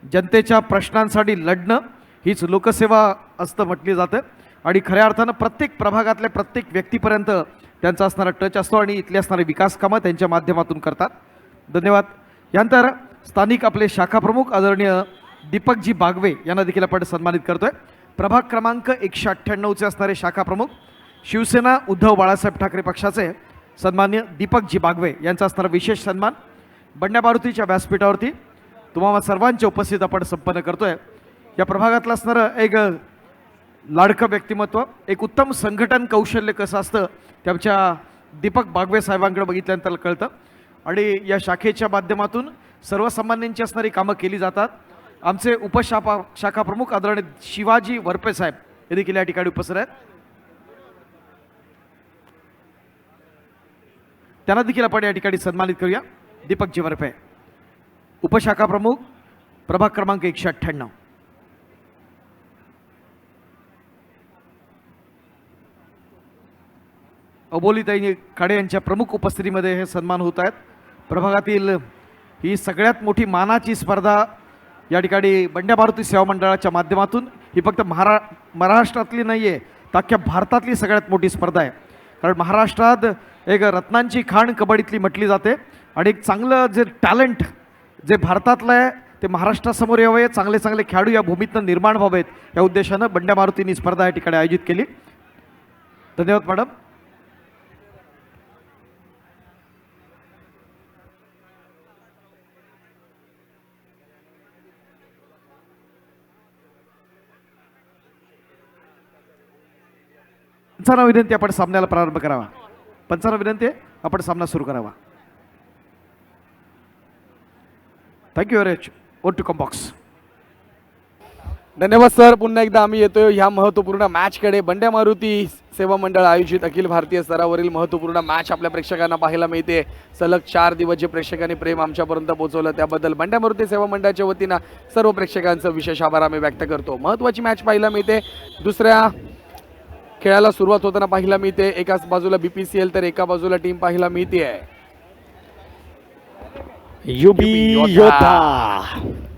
जनतेच्या प्रश्नांसाठी लढणं हीच लोकसेवा असतं म्हटली जातं आणि खऱ्या अर्थानं प्रत्येक प्रभागातल्या प्रत्येक व्यक्तीपर्यंत त्यांचा असणारा टच असतो आणि इथले असणारे विकास कामं त्यांच्या माध्यमातून करतात. धन्यवाद. यानंतर स्थानिक आपले शाखा प्रमुख आदरणीय दीपकजी बागवे यांना देखील आपण सन्मानित करतोय. प्रभाग क्रमांक 198चे असणारे शाखा प्रमुख शिवसेना उद्धव बाळासाहेब ठाकरे पक्षाचे सन्मान्य दीपकजी बागवे यांचा असणारा विशेष सन्मान बंड्या मारुतीच्या व्यासपीठावरती तुम्हाला सर्वांच्या उपस्थित आपण संपन्न करतोय. या प्रभागातलं असणारं एक लाडकं व्यक्तिमत्व, एक उत्तम संघटन कौशल्य कसं असतं त्याच्या दीपक बागवे साहेबांकडे बघितल्यानंतर कळतं आणि या शाखेच्या माध्यमातून सर्वसामान्यांची असणारी कामं केली जातात. आमचे शाखा प्रमुख आदरणीय शिवाजी वरपे साहेब हे देखील या ठिकाणी उपस्थित आहेत. त्यांना देखील आपण या ठिकाणी सन्मानित करूया. दीपकजी वरपे, उपशाखा प्रमुख, प्रभाग क्रमांक 198. अबोलीताई खाडे यांच्या प्रमुख उपस्थितीमध्ये हे सन्मान होत आहेत. प्रभागातील ही सगळ्यात मोठी मानाची स्पर्धा या ठिकाणी बंड्या मारुती सेवा मंडळाच्या माध्यमातून ही फक्त महाराष्ट्रातली नाही आहे, तर अख्ख्या भारतातली सगळ्यात मोठी स्पर्धा आहे. कारण महाराष्ट्रात एक रत्नांची खाण कबड्डीतली म्हटली जाते आणि एक चांगलं जे टॅलेंट जे भारतातलं आहे ते महाराष्ट्रासमोर यावं, चांगले चांगले खेळाडू या भूमीतनं निर्माण व्हावेत या उद्देशानं बंड्या मारुतींनी स्पर्धा या ठिकाणी आयोजित केली. धन्यवाद मॅडम. पंचांना विनंती आपण सामन्याला प्रारंभ करावा. पंचांना विनंती आहे आपण सामना सुरू करावा. Thank you very much. Ought to comm box. धन्यवाद सर. पुन्हा एकदा आम्ही येतोय ह्या महत्त्वपूर्ण मॅचकडे. बंड्या मारुती सेवा मंडळ आयोजित अखिल भारतीय स्तरावरील महत्त्वपूर्ण मॅच आपल्या प्रेक्षकांना पाहायला मिळते. सलग 4 दिवस जे प्रेक्षकांनी प्रेम आमच्यापर्यंत पोहोचवलं त्याबद्दल बंड्या मारुती सेवा मंडळाच्या वतीनं सर्व प्रेक्षकांचं विशेष आभार आम्ही व्यक्त करतो. महत्त्वाची मॅच पाहायला मिळते. दुसऱ्या खेळाला सुरुवात होताना पाहायला मिळते. एकाच बाजूला BPCL तर एका बाजूला टीम पाहायला मिळते UP योद्धा.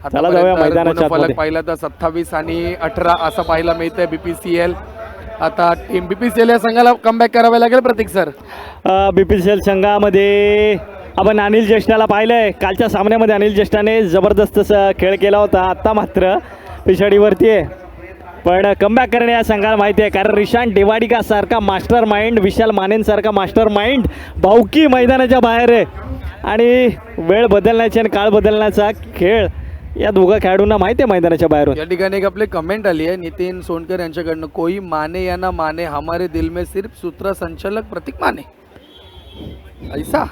चला जाऊया मैदानाच्या आतमध्ये. पाहिलं तर 27 आणि 18 असं पाहायला मिळतंय BPCL. आता टीम BPCL या संघाला कमबॅक करावे लागेल प्रतीक सर. BPCL संघामध्ये आपण अनिल ज्येष्ठाला पाहिलंय. कालच्या सामन्यामध्ये अनिल ज्येष्ठाने जबरदस्त खेळ केला होता. आता मात्र पिछाडीवरती आहे, पण कमबॅक करणे या संघाला माहिती आहे. कारण रिशांत डेवाडिका सारखा मास्टर माइंड, विशाल मानेंसारखा मास्टर माइंड भाऊकी मैदानाच्या बाहेर आहे आणि वेळ बदलण्याची आणि काळ बदलण्याचा खेळ या दोघा खेळाडूंना माहिती आहे मैदानाच्या बाहेरून. या ठिकाणी एक आपले कमेंट आली आहे नितीन सोनकर यांच्याकडनं, कोई माने या ना माने हमारे दिल में सिर्फ सूत्रसंचालक प्रतीक माने ऐसा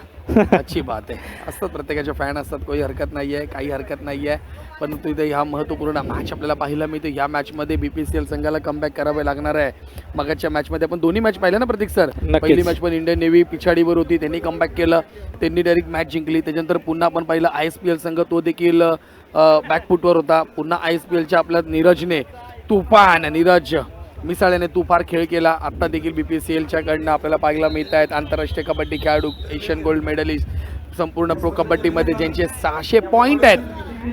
अच्छी बात आहे. असतात प्रत्येकाचे फॅन असतात, काही हरकत नाही आहे, काही हरकत नाही आहे. परंतु इथे हा महत्त्वपूर्ण मॅच आपल्याला पाहायला मिळते. या मॅचमध्ये BPCL संघाला कमबॅक करावे लागणार आहे. मगाच्या मॅचमध्ये आपण दोन्ही मॅच पाहिल्या ना प्रतीक सर. नक्कीच. पहिली मॅच पण इंडियन नेव्ही पिछाडीवर होती, त्यांनी कमबॅक केलं, त्यांनी डायरेक्ट मॅच जिंकली. त्याच्यानंतर पुन्हा आपण पाहिलं ISPL संघ, तो देखील बॅकफुटवर होता. पुन्हा ISPLच्या आपल्या नीरजने तुफान, नीरज मिसाळ्याने तुफार खेळ केला. आत्ता देखील BPCLच्याकडनं आपल्याला पाहायला मिळत आहेत आंतरराष्ट्रीय कबड्डी खेळाडू, एशियन गोल्ड मेडलिस्ट, संपूर्ण प्रो कबड्डीमध्ये ज्यांचे 600 पॉईंट आहेत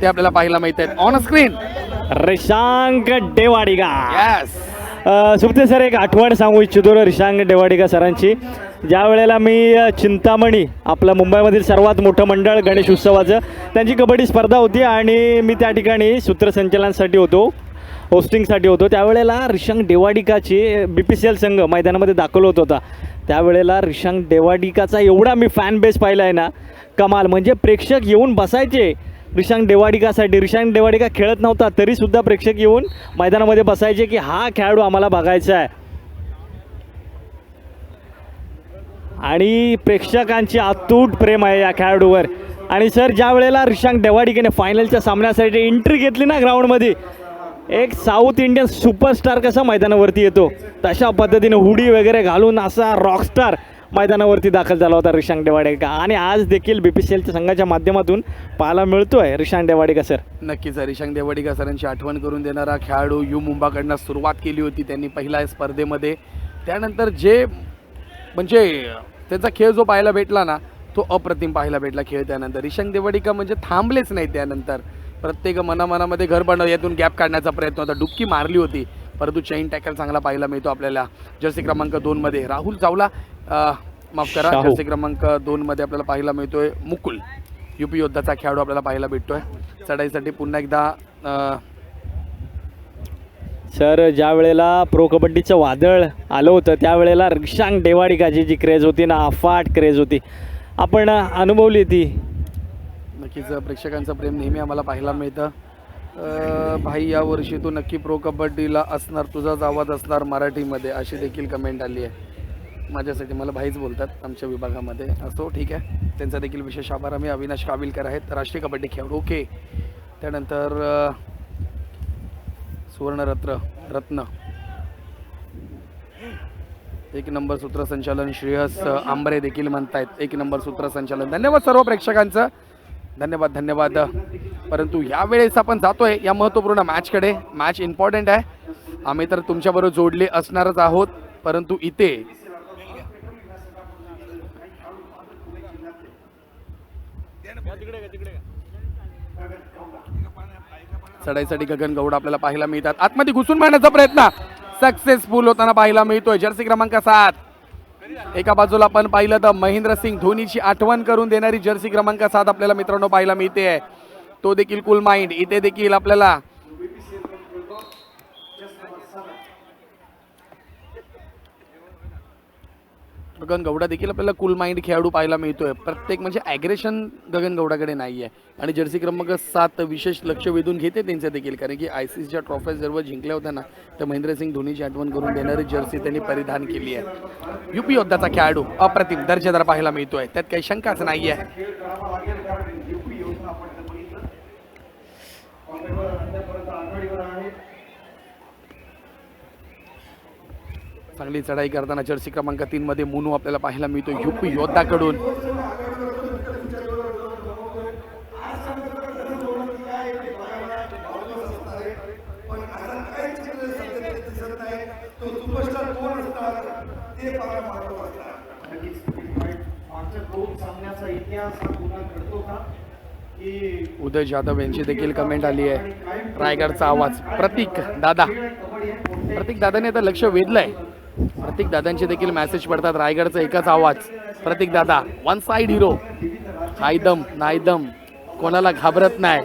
ते आपल्याला पाहायला मिळत आहेत on screen. Rishank Dewadiga. Yes, Supte sir, एक आठवण सांगू इच्छितो रिशांक डेवाडिगा सरांची. ज्या वेळेला मी चिंतामणी, आपलं मुंबईमधील सर्वात मोठं मंडळ गणेश उत्सवाचं, त्यांची कबड्डी स्पर्धा होती आणि मी त्या ठिकाणी सूत्रसंचालनासाठी होतो, होस्टिंगसाठी होतो. त्यावेळेला रिशांक डेवाडिकाची BPCL संघ मैदानामध्ये दाखल होत होता. त्यावेळेला रिशांक डेवाडिकाचा एवढा मी फॅन बेस पाहिला आहे ना, कमाल. म्हणजे प्रेक्षक येऊन बसायचे रिशांक डेवाडिकासाठी. रिशांक डेवाडिका खेळत नव्हता तरीसुद्धा प्रेक्षक येऊन मैदानामध्ये बसायचे की हा खेळाडू आम्हाला बघायचा आहे. आणि प्रेक्षकांची अतूट प्रेम आहे या खेळाडूवर. आणि सर, ज्या वेळेला रिशांक डेवाडिकेने फायनलच्या सामन्यासाठी एंट्री घेतली ना ग्राउंडमध्ये, एक साऊथ इंडियन सुपरस्टार कसा मैदानावरती येतो तशा पद्धतीने हुडी वगैरे घालून असा रॉकस्टार मैदानावरती दाखल झाला होता रिशांक डेवाडिका. आणि आज देखील BPCLच्या संघाच्या माध्यमातून पाहायला मिळतोय रिशांक डेवाडिका सर. नक्कीच रिशांक डेवाडिका सरांची आठवण करून देणारा खेळाडू. यू मुंबाकडनं सुरुवात केली होती त्यांनी पहिल्या स्पर्धेमध्ये. त्यानंतर जे म्हणजे त्याचा खेळ जो पाहायला भेटला ना, तो अप्रतिम पाहायला भेटला खेळ. त्यानंतर रिशांक डेवाडिका म्हणजे थांबलेच नाही. त्यानंतर प्रत्येक मनामध्ये घर बनव, यातून गॅप काढण्याचा प्रयत्न होता, डुबकी मारली होती, परंतु चेन टॅकल चांगला पाहायला मिळतो आपल्याला. जर्सी क्रमांक 2 मध्ये राहुल चावला, माफ करा, शाहू. जर्सी क्रमांक 2 मध्ये आपल्याला पाहायला मिळतोय मुकुल, UP योद्धाचा खेळाडू आपल्याला पाहायला भेटतोय. चढाईसाठी पुन्हा एकदा सर, ज्या वेळेला प्रो कबड्डीचं वादळ आलं होतं त्यावेळेला रिशांक डेवाडिकाची जी क्रेज होती ना, अफाट क्रेज होती, आपण अनुभवली ती. नक्कीच प्रेक्षकांचं प्रेम नेहमी आम्हाला पाहायला मिळतं. भाई, यावर्षी तू नक्की प्रो कबड्डीला असणार, तुझाच आवाज असणार मराठीमध्ये, अशी देखील कमेंट आली आहे. माझ्यासाठी मला भाईच बोलतात आमच्या विभागामध्ये. असो, ठीक आहे, त्यांचा देखील विशेष आभार. आम्ही अविनाश काविलकर आहेत, राष्ट्रीय कबड्डी खेळाडू. ओके. त्यानंतर सुवर्णरत्न 1 नंबर सूत्रसंचालन श्रेयस आंबरे देखील म्हणतायत 1 नंबर सूत्रसंचालन. धन्यवाद सर्व प्रेक्षकांचं, धन्यवाद. परंतु यावेळेस आपण जातोय या महत्त्वपूर्ण मॅचकडे. मॅच इम्पॉर्टंट आहे, आम्ही तर तुमच्याबरोबर जोडले असणारच आहोत. परंतु इथे चढाईसाठी गगन गौड आपल्याला पाहायला मिळतात. आतमध्ये घुसून मारण्याचा प्रयत्न सक्सेसफुल होताना पाहायला मिळतोय. जर्सी क्रमांक 7. एका बाजूला आपण पाहिलं तर महेंद्रसिंग धोनीची आठवण करून देणारी जर्सी क्रमांक 7 आपल्याला मित्रांनो पाहायला मिळते आहे, तो देखील कूल माइंड. इथे देखील आपल्याला गगन गौडा देखील आपल्याला कूल माइंड खेळाडू पाहायला मिळतोय. प्रत्येक म्हणजे ॲग्रेशन गगन गौडाकडे नाही आहे. आणि जर्सी क्रमांक 7 विशेष लक्ष वेधून घेते त्यांचं देखील, कारण की ICCच्या ट्रॉफी सर्व जिंकल्या होत्या ना, तर महेंद्रसिंग धोनीची आठवण करून देणारी जर्सी त्यांनी परिधान केली आहे. UP योद्धाचा खेळाडू अप्रतिम दर्जेदार पाहायला मिळतोय, त्यात काही शंकाच नाही आहे. चांगली चढाई करताना जर्सी क्रमांक 3 मध्ये मुनू आपल्याला पाहायला मिळतो UP योद्धाकडून. उदय जाधव यांची देखील कमेंट आली आहे. रायगडचा आवाज प्रतीक दादाने आता लक्ष वेधलंय. प्रतीक दादांचे देखील मेसेज पडतात. रायगडचा एकच आवाज प्रतीक दादा, वन साइड हिरो, हाय दम नाही दम, कोणाला घाबरत नाही,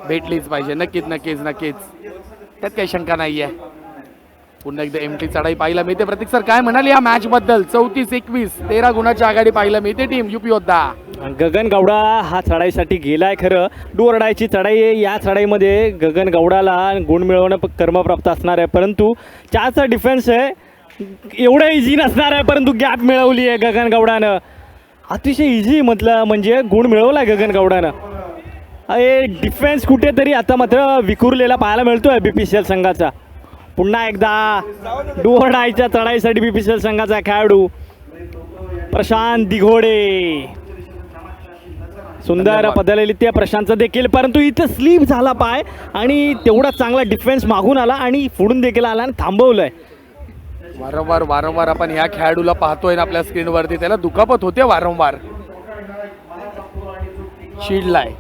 भेटलीच पाहिजे. नक्कीच, त्यात काही शंका नाही आहे. पुन्हा एकदा एमटी चढाई पाहायला मिळते. प्रतीक सर काय म्हणाल या मॅच बद्दल? 34-21 13 गुणाची आघाडी पाहायला मिळते टीम युपी योद्धा. गगन गौडा हा चढाईसाठी गेलाय खरं. डोरडायची चढाई आहे. या चढाईमध्ये गगन गौडाला गुण मिळवणं कर्मप्राप्त असणार आहे, परंतु 4चा डिफेन्स आहे, एवढं इझी नसणार आहे, परंतु गॅप मिळवली आहे गगन गौडानं. अतिशय इझी म्हटलं म्हणजे गुण मिळवला गगन गौडानं. हे डिफेन्स कुठेतरी आता मात्र विखुरलेला पाहायला मिळतोय BPCL संघाचा. पुन्हा एकदा डोरडायच्या चढाईसाठी BPCL संघाचा खेळाडू प्रशांत दिघोडे. सुंदर बदललेली त्या प्रशांतचं देखील, परंतु इथं स्लीप झाला पाय आणि तेवढा चांगला डिफेन्स मागून आला आणि फोडून देखील आला आणि थांबवलंय. वारंवार आपण ह्या खेळाडूला पाहतोय ना आपल्या स्क्रीनवरती, त्याला दुखापत होते वारंवार, चिडलाय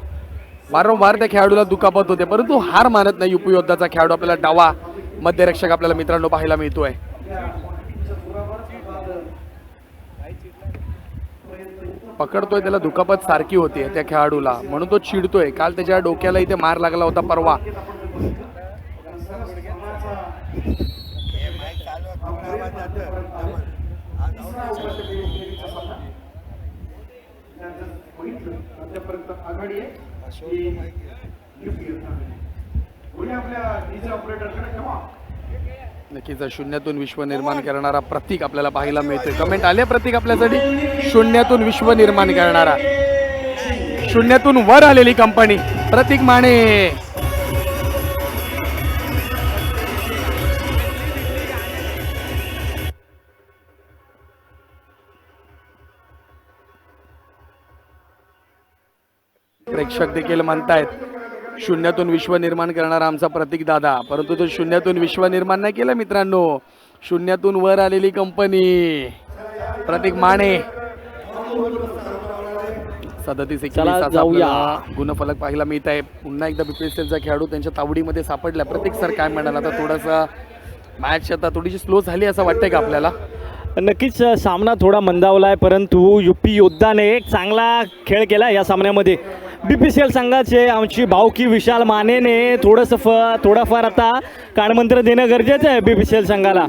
वारंवार त्या खेळाडूला दुखापत होते, परंतु हार मानत नाही युपी योद्धाचा खेळाडू. आपल्याला डावा मध्यरक्षक आपल्याला मित्रांनो पाहायला मिळतोय. पकडतोय, त्याला दुखापत सारखी होते त्या खेळाडूला म्हणून तो चिडतोय. काल त्याच्या डोक्याला इथे मार लागला होता परवा. नक्कीच शून्यातून विश्व निर्माण करणारा प्रतीक आपल्याला पाहायला मिळतोय. कमेंट आले प्रतीक आपल्यासाठी, शून्यातून विश्व निर्माण करणारा, शून्यातून वर आलेली कंपनी प्रतीक माने. प्रेक्षक देखील म्हणतायत शून्यातून विश्व निर्माण करणारा आमचा प्रतीक दादा, परंतु तो शून्यातून विश्व निर्माण नाही केलं मित्रांनो, शून्यातून वर आलेली कंपनी प्रतीक माने. 37-21 गुणफलक पाहायला मिळत आहे. पुन्हा एकदा BPCLचा खेळाडू त्यांच्या तावडीमध्ये सापडला. प्रतीक सर काय म्हणाल? आता थोडासा मॅच आता थोडीशी स्लो झाली असं वाटतंय का आपल्याला? नक्कीच सामना थोडा मंदावला आहे, परंतु युपी योद्धाने एक चांगला खेळ केला या सामन्यामध्ये. BPCL संघाचे आमची भावकी विशाल मानेने थोडाफार आता कानमंत्र देणं गरजेचं आहे BPCL संघाला,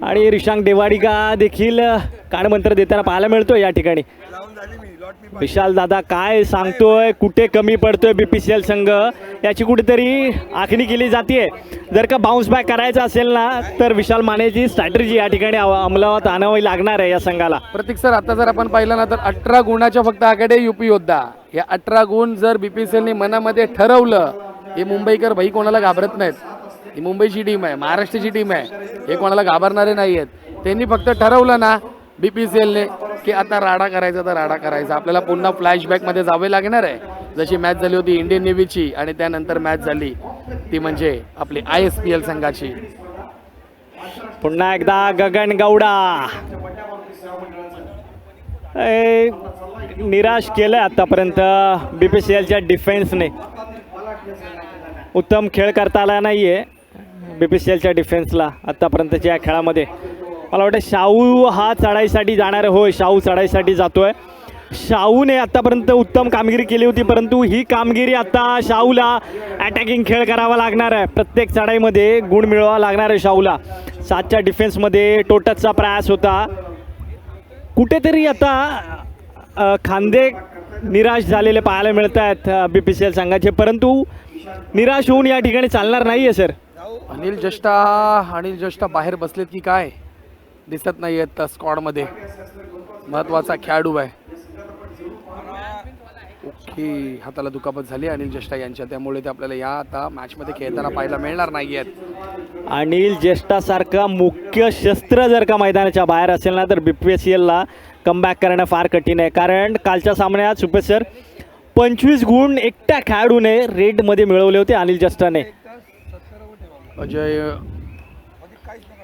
आणि रिशांक देवाडिगा देखील कानमंत्र देताना पाहायला मिळतो या ठिकाणी. विशाल दादा काय सांगतोय, कुठे कमी पडतोय BPCL संघ याची कुठेतरी आखणी केली जाते. जर का बाउन्स बॅक करायचं असेल ना तर विशाल मानेची स्ट्रॅटेजी या ठिकाणी अंमलात आणावी लागणार आहे या संघाला. प्रतीक सर आता जर आपण पाहिलं ना तर 18 गुणाच्या फक्त आकडे युपी योद्धा. या 18 गुण जर BPCLने मनामध्ये ठरवलं, हे मुंबईकर भाई कोणाला घाबरत नाहीत, ही मुंबईची टीम आहे, महाराष्ट्राची टीम आहे, हे कोणाला घाबरणारे नाही आहेत. त्यांनी फक्त ठरवलं ना BPCLने की आता राडा करायचा तर राडा करायचा. आपल्याला पुन्हा फ्लॅशबॅकमध्ये जावे लागणार आहे. जशी मॅच झाली होती इंडियन नेव्हीची आणि त्यानंतर मॅच झाली ती म्हणजे आपली ISPL संघाची. पुन्हा एकदा गगन गौडा निराश केलं आतापर्यंत BPCLच्या डिफेन्सने. उत्तम खेळ करता आला नाही आहे BPCLच्या डिफेन्सला आत्तापर्यंतच्या या खेळामध्ये. मला वाटतं शाहू हा चढाईसाठी जाणार आहे. होय, शाहू चढाईसाठी जातोय. शाहूने आत्तापर्यंत उत्तम कामगिरी केली होती, परंतु ही कामगिरी आता शाहूला अटॅकिंग खेळ करावा लागणार आहे. प्रत्येक चढाईमध्ये गुण मिळवावा लागणार आहे शाहूला. 7च्या डिफेन्समध्ये टोटसचा प्रयास होता. कुठेतरी आता खांदे निराश झालेले पाहायला मिळत आहेत BPCL संघाचे, परंतु निराश होऊन या ठिकाणी चालणार नाही आहे सर. अनिल जष्टा बाहेर बसलेत की काय दिसत नाही आहेत स्क्वॉडमध्ये. महत्त्वाचा खेळाडू आहे. ओके, हाताला दुखापत झाली अनिल जष्टा यांच्या, त्यामुळे ते आपल्याला या आता मॅचमध्ये खेळताना पाहायला मिळणार नाही आहेत. अनिल जष्टासारखा मुख्य शस्त्र जर का मैदानाच्या बाहेर असेल ना तर BPCLला कमबॅक करणं फार कठीण आहे. कारण कालच्या सामन्यात सुपेश सर 25 गुण एकट्या खेळाडूने रेडमध्ये मिळवले होते अनिल जष्टाने.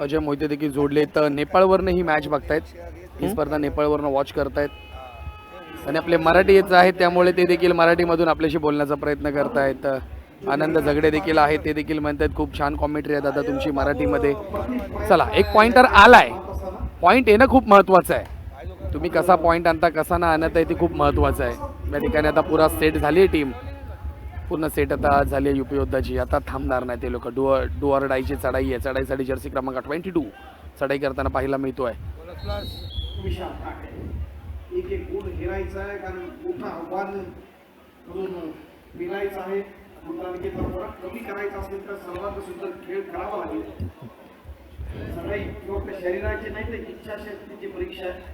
अजय मोहिते देखील जोडले. तर नेपाळवरनं ही मॅच बघतायत, ही स्पर्धा नेपाळवरनं वॉच करतायत आणि आपले मराठी येत आहेत त्यामुळे ते देखील मराठीमधून आपल्याशी बोलण्याचा प्रयत्न करतायत. आनंद झगडे देखील आहेत, ते देखील म्हणतात खूप छान कॉमेंट्री आहे दादा तुमची मराठीमध्ये. चला, एक पॉइंटर आलाय. पॉईंट येणं खूप महत्त्वाचं आहे. तुम्ही कसा पॉईंट आणता कसा ना आणत आहे ते खूप महत्त्वाचं आहे. या ठिकाणी आता पुरा सेट झाली आहे टीम. पूर्ण सेट आता झाली आहे युपी योद्धाची. आता थांबणार नाही ते लोक. डू ऑर डायची चढाई आहे. चढाईसाठी जर्सी क्रमांक 22 चढाई करताना पाहायला मिळतोय. एक एक गुण हेरायचा आहे, कारण मोठं आव्हान म्हणून मिळायचं आहे. गुंतागुंतीचा फरक कमी करायचा असेल तर सर्वांत सुंदर खेळ करावा लागेल. सगळी फक्त शरीराची नाही तर इच्छाशक्तीची परीक्षा आहे.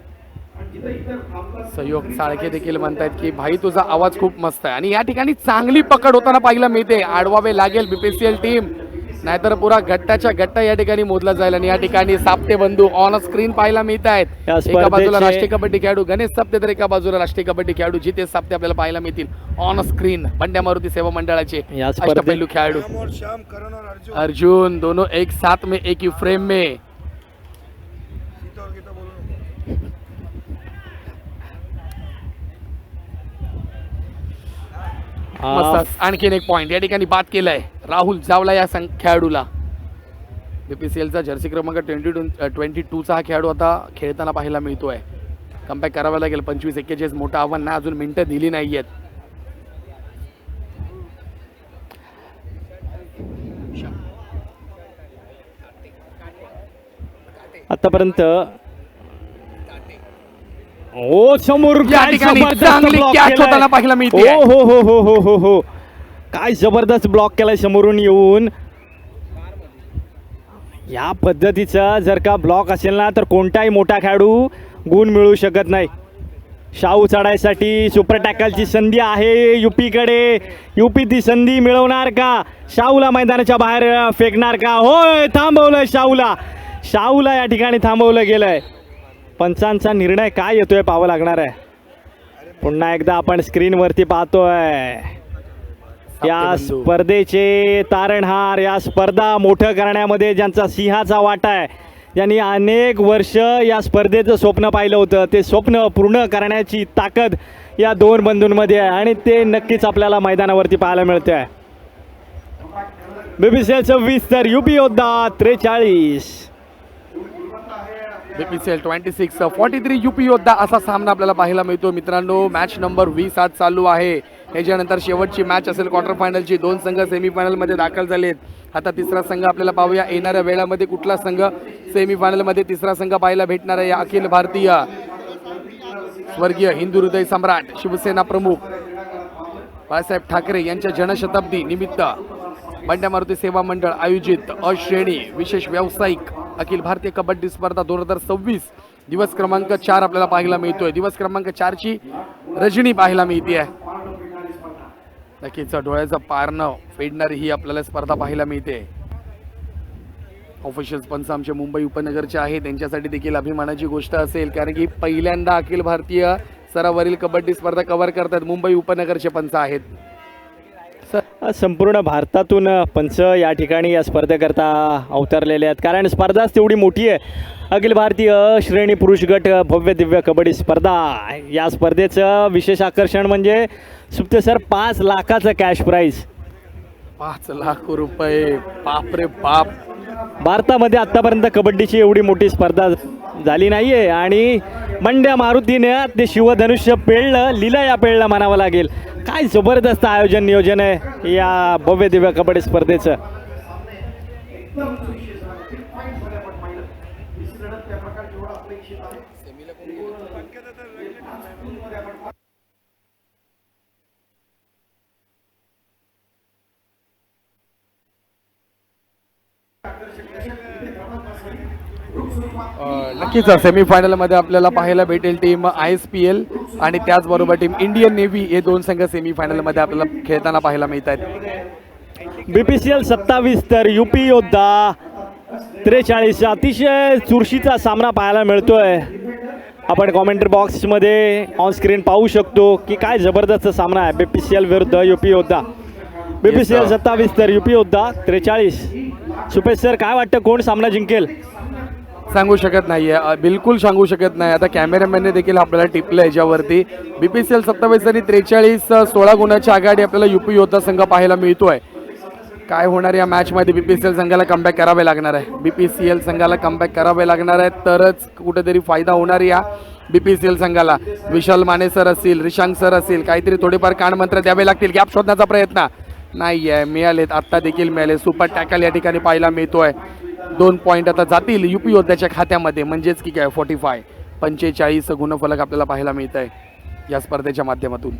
आणि जिथं इतर थांबतात सहयोग साळके देखील म्हणतायत की भाई तुझा आवाज खूप मस्त आहे. आणि या ठिकाणी चांगली पकड होताना पाहायला मिळते. आडवावे लागेल बीपीसीएल टीम, नाहीतर पुरा गट्टाच्या गट्टा या ठिकाणी मोजला जाईल. आणि या ठिकाणी साप्ते बंधू ऑन स्क्रीन पाहायला मिळत आहेत. या एका बाजूला स्पर्धेचे- राष्ट्रीय कबड्डी खेळाडू गणेश साप्ते तर एका बाजूला राष्ट्रीय कबड्डी खेळाडू जितेश साप्ते आपल्याला पाहायला मिळतील ऑन स्क्रीन. बंड्या मारुती सेवा मंडळाचे या स्पर्धेत- अष्टपैलू खेळाडू अर्जुन दोनों एक साथ में एक ही फ्रेम में. मस्त. आणखीन एक पॉइंट या ठिकाणी बाद केलाय राहुल जावला या खेळाडूला. बीपीसीएलचा जर्सी क्रमांक 22चा हा खेळाडू आता खेळताना पाहायला मिळतोय. कमबॅक करावा लागेल. 25-41 मोठं आव्हान नाही, अजून मिनिटं दिली नाहीयेत. आतापर्यंत ओ समोर या काय ठिकाणी जबरदस्त चांगली block catch केलाय. होताना पाहायला मिळते. हो हो हो हो हो हो हो काय जबरदस्त ब्लॉक केलाय समोरून येऊन. या पद्धतीचा जर का ब्लॉक असेल ना तर कोणताही मोठा खेळाडू गुण मिळू शकत नाही. शाहू चढायसाठी सुपर टॅकलची संधी आहे युपीकडे. युपी ती संधी मिळवणार का? शाहूला मैदानाच्या बाहेर फेकणार का? होय, थांबवलंय शाहूला. शाहूला या ठिकाणी थांबवलं गेलंय. पंचांचा निर्णय काय येतोय पाहावं लागणार आहे. पुन्हा एकदा आपण स्क्रीनवरती पाहतोय या बंधू. स्पर्धेचे तारणहार, या स्पर्धा मोठं करण्यामध्ये ज्यांचा सिंहाचा वाटा आहे, ज्यांनी अनेक वर्ष या स्पर्धेचं स्वप्न पाहिलं होतं, ते स्वप्न पूर्ण करण्याची ताकद या दोन बंधूंमध्ये आहे आणि ते नक्कीच आपल्याला मैदानावरती पाहायला मिळते आहे. बीपीसीएल 26 तर युपी योद्धा 43. बीपीसीएल 26-43 युपी योद्धा असा सामना आपल्याला पाहायला मिळतो. मित्रांनो, मॅच नंबर 20 आज चालू आहे. ह्याच्यानंतर शेवटची मॅच असेल क्वार्टर फायनलची. 2 संघ सेमीफायनलमध्ये दाखल झालेत. आता तिसरा संघ आपल्याला पाहूया येणाऱ्या वेळामध्ये कुठला संघ सेमीफायनलमध्ये तिसरा संघ पाहायला भेटणार आहे. या अखिल भारतीय स्वर्गीय हिंदू हृदय सम्राट शिवसेना प्रमुख बाळासाहेब ठाकरे यांच्या जनशताब्दी निमित्त बंड्या मारुती सेवा मंडळ आयोजित अश्रेणी विशेष व्यावसायिक अखिल भारतीय कबड्डी स्पर्धा 2026 दिवस क्रमांक 4 आपल्याला पाहायला मिळतोय. दिवस क्रमांक 4ची रजनी पाहायला मिळते आहे. नक्कीच डोळ्याचं पारणं फेडणारी ही आपल्याला स्पर्धा पाहायला मिळते. ऑफिशियल पंच आमचे मुंबई उपनगरचे आहे, त्यांच्यासाठी देखील अभिमानाची गोष्ट असेल, कारण की पहिल्यांदा अखिल भारतीय स्तरावरील कबड्डी स्पर्धा कव्हर करतात मुंबई उपनगरचे पंच आहेत. संपूर्ण भारतातून पंच या ठिकाणी या स्पर्धेकरता अवतरलेले आहेत, कारण स्पर्धाच तेवढी मोठी आहे. अखिल भारतीय श्रेणी पुरुष गट भव्य दिव्य कबड्डी स्पर्धा. या स्पर्धेचं विशेष आकर्षण म्हणजे सुप्ते सर 5 लाखाचं कॅश प्राईज. 5 लाख रुपये, बापरे बाप. भारतामध्ये आत्तापर्यंत कबड्डीची एवढी मोठी स्पर्धा झाली नाही आहे आणि बंड्या मारुतीने ते शिवधनुष्य पेळलं, लीला पेळलं म्हणावं लागेल. काय जबरदस्त आयोजन नियोजन आहे या भव्य दिव्य कबड्डी स्पर्धेचं. नक्कीच सेमीफायनलमध्ये आपल्याला पाहायला भेटेल टीम ISPL आणि त्याचबरोबर टीम इंडियन नेव्ही. हे 2 संघ सेमीफायनलमध्ये आपल्याला खेळताना पाहायला मिळत आहेत. BPCL 27 तर युपी योद्धा 43. अतिशय चुरशीचा सामना पाहायला मिळतोय. आपण कॉमेंट्री बॉक्समध्ये ऑन स्क्रीन पाहू शकतो की काय जबरदस्त सामना आहे BPCL विरुद्ध युपी योद्धा. BPCL 27 तर युपी योद्धा 43. सुपेश सर, काय वाटतं कोण सामना जिंकेल? सांगू शकत नाहीये, बिलकुल सांगू शकत नाही. आता कॅमेरामॅनने देखील आपल्याला टिपलं याच्यावरती. BPCL 27 आणि 43 16 गुणाची आघाडी आपल्याला युपी योद्धा संघ पाहायला मिळतोय. काय होणार या मॅचमध्ये? BPCL संघाला कमबॅक करावे लागणार आहे. BPCL संघाला कमबॅक करावे लागणार आहे, तरच कुठेतरी फायदा होणार या BPCL संघाला. विशाल माने सर असतील, रिशांक सर असतील, काहीतरी थोडेफार कानमंत्र द्यावे लागतील. गॅप शोधण्याचा प्रयत्न नाही आहे, मिळालेत, आत्ता देखील मिळाले. सुपर टॅकल या ठिकाणी पाहायला मिळतोय. 2 पॉईंट आता जातील युपी योद्ध्याच्या खात्यामध्ये, म्हणजेच की काय 45 गुणफलक आपल्याला पाहायला मिळत आहे या स्पर्धेच्या माध्यमातून.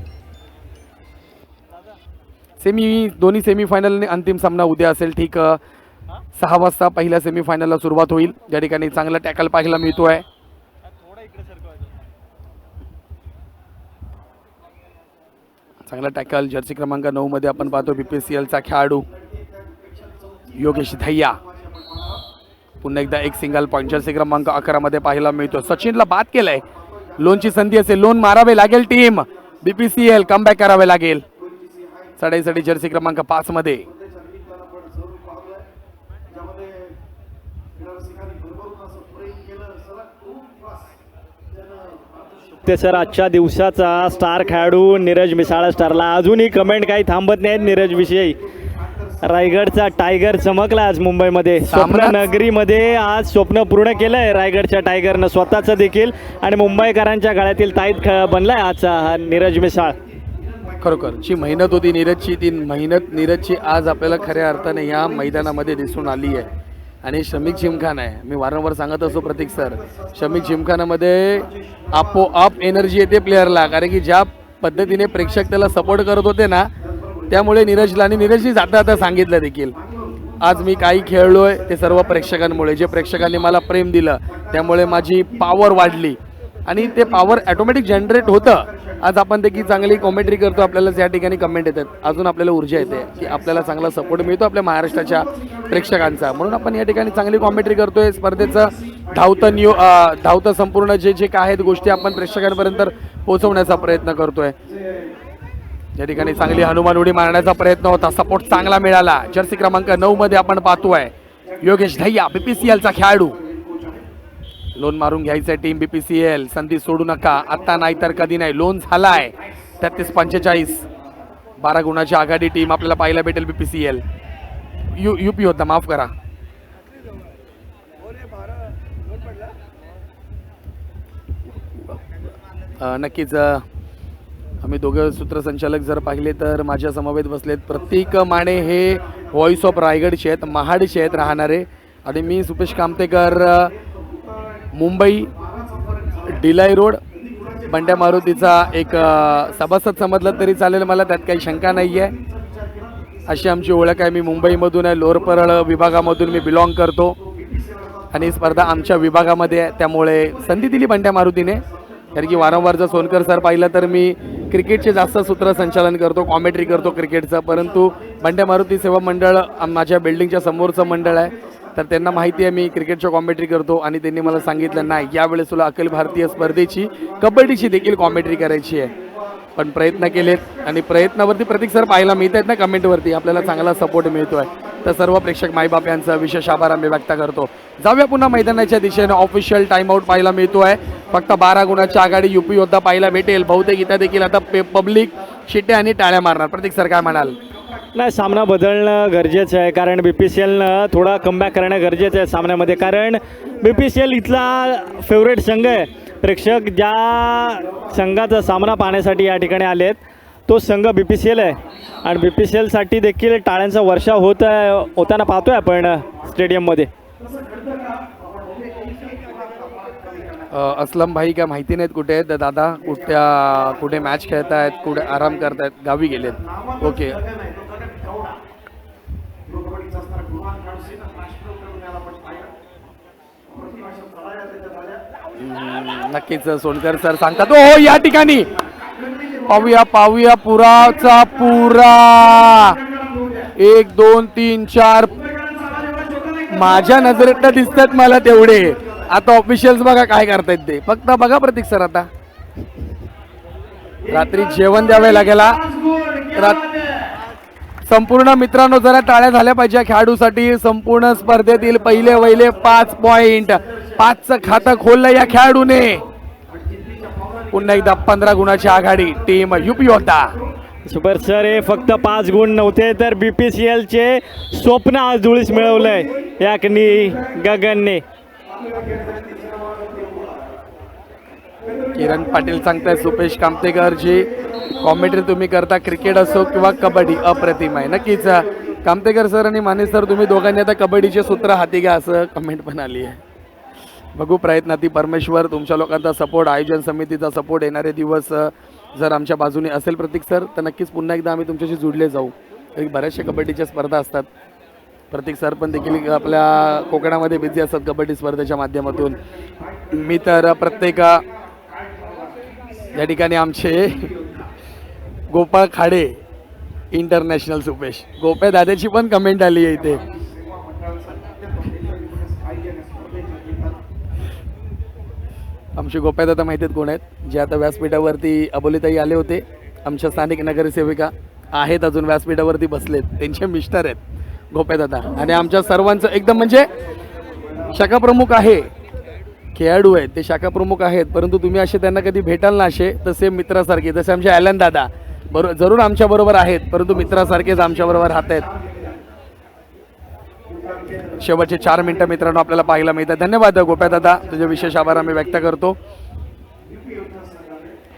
दोन्ही सेमीफायनल आणि अंतिम सामना उद्या असेल. ठीक 6 वाजता पहिल्या सेमीफायनलला सुरुवात होईल. या ठिकाणी चांगला टॅकल पाहायला मिळतोय. चांगला टॅकल जर्सी क्रमांक 9 मध्ये आपण पाहतो BPCLचा खेळाडू योगेश धैया. पुन्हा एकदा एक सिंगल पॉईंट जर्सी क्रमांक 11 मध्ये पाहायला मिळतो. सचिनला बाद केलंय. लोनची संधी असेल, लोन मारावे लागेल. टीम BPCL कमबॅक करावे लागेल. चढाईसाठी जर्सी क्रमांक 5 मध्ये ते सर आजच्या दिवसाचा स्टार खेळाडू नीरज मिसाळ स्टारला अजूनही कमेंट काही थांबत नाहीत नीरज विषयी. रायगडचा टायगर चमकला आज मुंबईमध्ये. स्वप्न नगरीमध्ये आज स्वप्न पूर्ण केलंय रायगडच्या टायगरनं स्वतःचं देखील, आणि मुंबईकरांच्या गळ्यातील ताईत बनलाय आजचा हा नीरज मिसाळ. खरोखर जी मेहनत होती नीरजची, ती मेहनत नीरजची आज आपल्याला खऱ्या अर्थाने या मैदानामध्ये दिसून आली आहे. आणि शमीक जिमखाना आहे, मी वारंवार सांगत असतो प्रतीक सर, शमीक जिमखानामध्ये आपोआप एनर्जी येते प्लेअरला, कारण की ज्या पद्धतीने प्रेक्षक त्याला सपोर्ट करत होते ना, त्यामुळे नीरजला, आणि नीरजनी आता सांगितलं देखील, आज मी काही खेळलोय ते सर्व प्रेक्षकांमुळे. जे प्रेक्षकांनी मला प्रेम दिलं त्यामुळे माझी पॉवर वाढली, आणि ते पॉवर ॲटोमॅटिक जनरेट होतं. आज आपण देखील चांगली कॉमेंट्री करतो, आपल्याला या ठिकाणी कमेंट येतात, अजून आपल्याला ऊर्जा येते की आपल्याला चांगला सपोर्ट मिळतो आपल्या महाराष्ट्राच्या प्रेक्षकांचा. म्हणून आपण या ठिकाणी चांगली कॉमेंट्री करतोय. स्पर्धेचं धावतं संपूर्ण जे काय आहेत गोष्टी आपण प्रेक्षकांपर्यंत पोहोचवण्याचा प्रयत्न करतोय. या ठिकाणी चांगली हनुमान उडी मारण्याचा प्रयत्न होता, सपोर्ट चांगला मिळाला. जर्सी क्रमांक 9 मध्ये आपण पाहतोय योगेश धैया BPCLचा खेळाडू. लोन मारून घ्यायचंय टीम BPCL, संधी सोडू नका, आता नाही तर कधी नाही. लोन झालाय 33-45, 12 गुणाची आघाडी टीम आपल्याला पाहायला भेटेल BPCL. युपी होता, माफ करा. नक्कीच आम्ही दोघं सूत्रसंचालक जर पाहिले तर माझ्या समवेत बसलेत प्रतीक माने, हे व्हॉइस ऑफ रायगडचे आहेत, महाडचे आहेत राहणारे, आणि मी सुपेश कामतेकर, मुंबई डिलाई रोड. बंड्या मारुतीचा एक सभासद समजलं तरी चालेल मला, त्यात काही शंका नाही आहे. अशी आमची ओळख आहे. मी मुंबईमधून आहे, लोअर परळ विभागामधून मी बिलॉंग करतो, आणि स्पर्धा आमच्या विभागामध्ये आहे, त्यामुळे संधी दिली बंड्या मारुतीने. कारण की वारंवार जर सोनकर सर पाहिलं तर मी क्रिकेटचे जास्त सूत्रसंचालन करतो, कॉमेंट्री करतो क्रिकेटचं, परंतु बंड्या मारुती सेवा मंडळ माझ्या बिल्डिंगच्या समोरचं मंडळ आहे, तर त्यांना माहिती आहे मी क्रिकेटच्या कॉमेंट्री करतो, आणि त्यांनी मला सांगितलं नाही यावेळेस तुला अखिल भारतीय स्पर्धेची कबड्डीची देखील कॉमेंट्री करायची आहे. पण प्रयत्न केलेत, आणि प्रयत्नावरती प्रतीक सर पाहायला मिळत आहेत ना कमेंटवरती, आपल्याला चांगला सपोर्ट मिळतो आहे. तर सर्व प्रेक्षक माईबाप यांचा विशेष आभार आम्ही व्यक्त करतो. जाऊया पुन्हा मैदानाच्या दिशेने. ऑफिशियल टाइमआउट पाहायला मिळतो आहे. फक्त 12 गुणाची आघाडी युपी योद्धा पाहायला भेटेल. बहुतेक इथं देखील आता पब्लिक शिट्ट्या आणि टाळ्या मारणार. प्रतीक सर काय म्हणाल? नाही, सामना बदलणं गरजेचं आहे, कारण BPCLनं थोडा कमबॅक करणं गरजेचं आहे सामन्यामध्ये, कारण BPCL इथला फेवरेट संघ आहे. प्रेक्षक ज्या संघाचा सामना पाहण्यासाठी या ठिकाणी आलेत तो संघ BPCL आहे, आणि BPCLसाठी देखील टाळ्यांचा वर्षाव होताना पाहतोय आपण स्टेडियममध्ये. असलम भाई काय माहिती नाहीत कुठे आहेत दादा, कुठे मॅच खेळत आहेत, कुठे आराम करतायत, गावी गेलेत. ओके, नक्कीच सोनकर सर सांगतात. हो, या ठिकाणी पाहूया पुराचा पुरा 1 2 3 4 माझ्या नजरेत दिसतात मला तेवढे. आता ऑफिशियल्स बघा काय करतायत ते, फक्त बघा प्रतीक सर. आता रात्री जेवण द्यावे लागेल. संपूर्ण मित्रांनो जरा टाळ्या झाल्या पाहिजे खेळाडूसाठी. संपूर्ण स्पर्धेतील पहिले 5 पॉइंट, 5चं खातं खोललं या खेळाडूने. पुन्हा एकदा 15 गुणाची आघाडी टीम युपी योद्धा. सुपर सर, हे फक्त 5 गुण नव्हते तर BPCLचे स्वप्न आज धुळीस मिळवलंय याकनी गगनने. किरण पाटील सांगताय सुपेश कामतेकर जी कॉमेंट्री तुम्ही करता क्रिकेट असो किंवा कबड्डी अप्रतिम आहे. नक्कीच कामतेकर सर आणि माने सर तुम्ही दोघांनी आता कबड्डीचे सूत्र हाती घ्या असं कमेंट पण आली आहे. बघू प्रयत्नाती परमेश्वर, तुमच्या लोकांचा सपोर्ट, आयोजन समितीचा सपोर्ट, येणारे दिवस जर आमच्या बाजूने असेल प्रतीक सर तर नक्कीच पुन्हा एकदा आम्ही तुमच्याशी जुडले जाऊ. एक बऱ्याचशा कबड्डीच्या स्पर्धा असतात. प्रतीक सर पण देखील आपल्या कोकणामध्ये बिझी असतात कबड्डी स्पर्धेच्या माध्यमातून. मी तर प्रत्येक या ठिकाणी आमचे गोपाळ खाडे इंटरनॅशनल सुपेश गोप्या दादाची पण कमेंट आली आहे इथे. आमचे गोप्या दादा माहिती आहेत कोण आहेत, जे आता व्यासपीठावरती अबोलीताई आले होते, आमच्या स्थानिक नगरसेविका आहेत, अजून व्यासपीठावरती बसलेत, त्यांचे मिस्टर आहेत गोप्या दादा. आणि आमच्या सर्वांचं एकदम म्हणजे शाखा प्रमुख आहे, खेळाडू आहेत ते शाखा प्रमुख आहेत, परंतु तुम्ही असे त्यांना कधी भेटाल ना असे तसे मित्रासारखे, जसे आमचे ॲलन दादा जरूर आमच्याबरोबर आहेत परंतु मित्रासारखेच आमच्याबरोबर राहत आहेत. शेवटचे 4 मिनिटं मित्रांनो आपल्याला पाहायला मिळतात. धन्यवाद गोप्या दादा, तुझे विशेष आभार आम्ही व्यक्त करतो.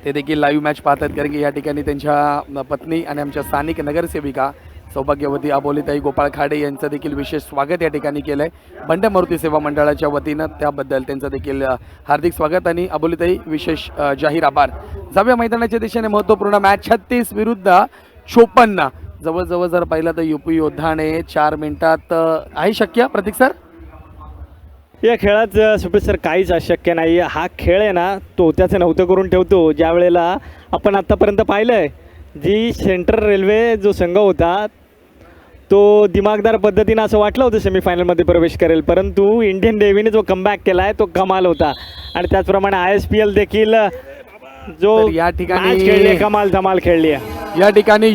ते देखील लाईव्ह मॅच पाहतात कारण की या ठिकाणी त्यांच्या पत्नी आणि आमच्या स्थानिक नगरसेविका सौभाग्यवती अबोलीताई गोपाळ खाडे यांचं देखील विशेष स्वागत या ठिकाणी केलं आहे बंड्या मारुती सेवा मंडळाच्या वतीनं, त्याबद्दल त्यांचं देखील हार्दिक स्वागत आणि अबोलीताई विशेष जाहीर आभार. जाऊया मैदानाच्या दिशेने महत्त्वपूर्ण मॅच 36 विरुद्ध 54. जवळजवळ जर पाहिलं तर युपी योद्धाने 4 मिनिटात आहे शक्य प्रतीक सर? या खेळात सुपेश सर काहीच अशक्य नाही. हा खेळ आहे ना तो त्याचं नव्हतं करून ठेवतो. ज्या वेळेला आपण आत्तापर्यंत पाहिलं आहे जी सेंट्रल रेल्वे जो संघ होता तो दिमागदार पद्धतीनं असं वाटलं होतं सेमीफायनलमध्ये प्रवेश करेल, परंतु इंडियन नेव्हीने जो कमबॅक केला आहे तो कमाल होता. आणि त्याचप्रमाणे ISPL देखील जो या ठिकाणी match खेळली कमाल धमाल खेळली आहे. या ठिकाणी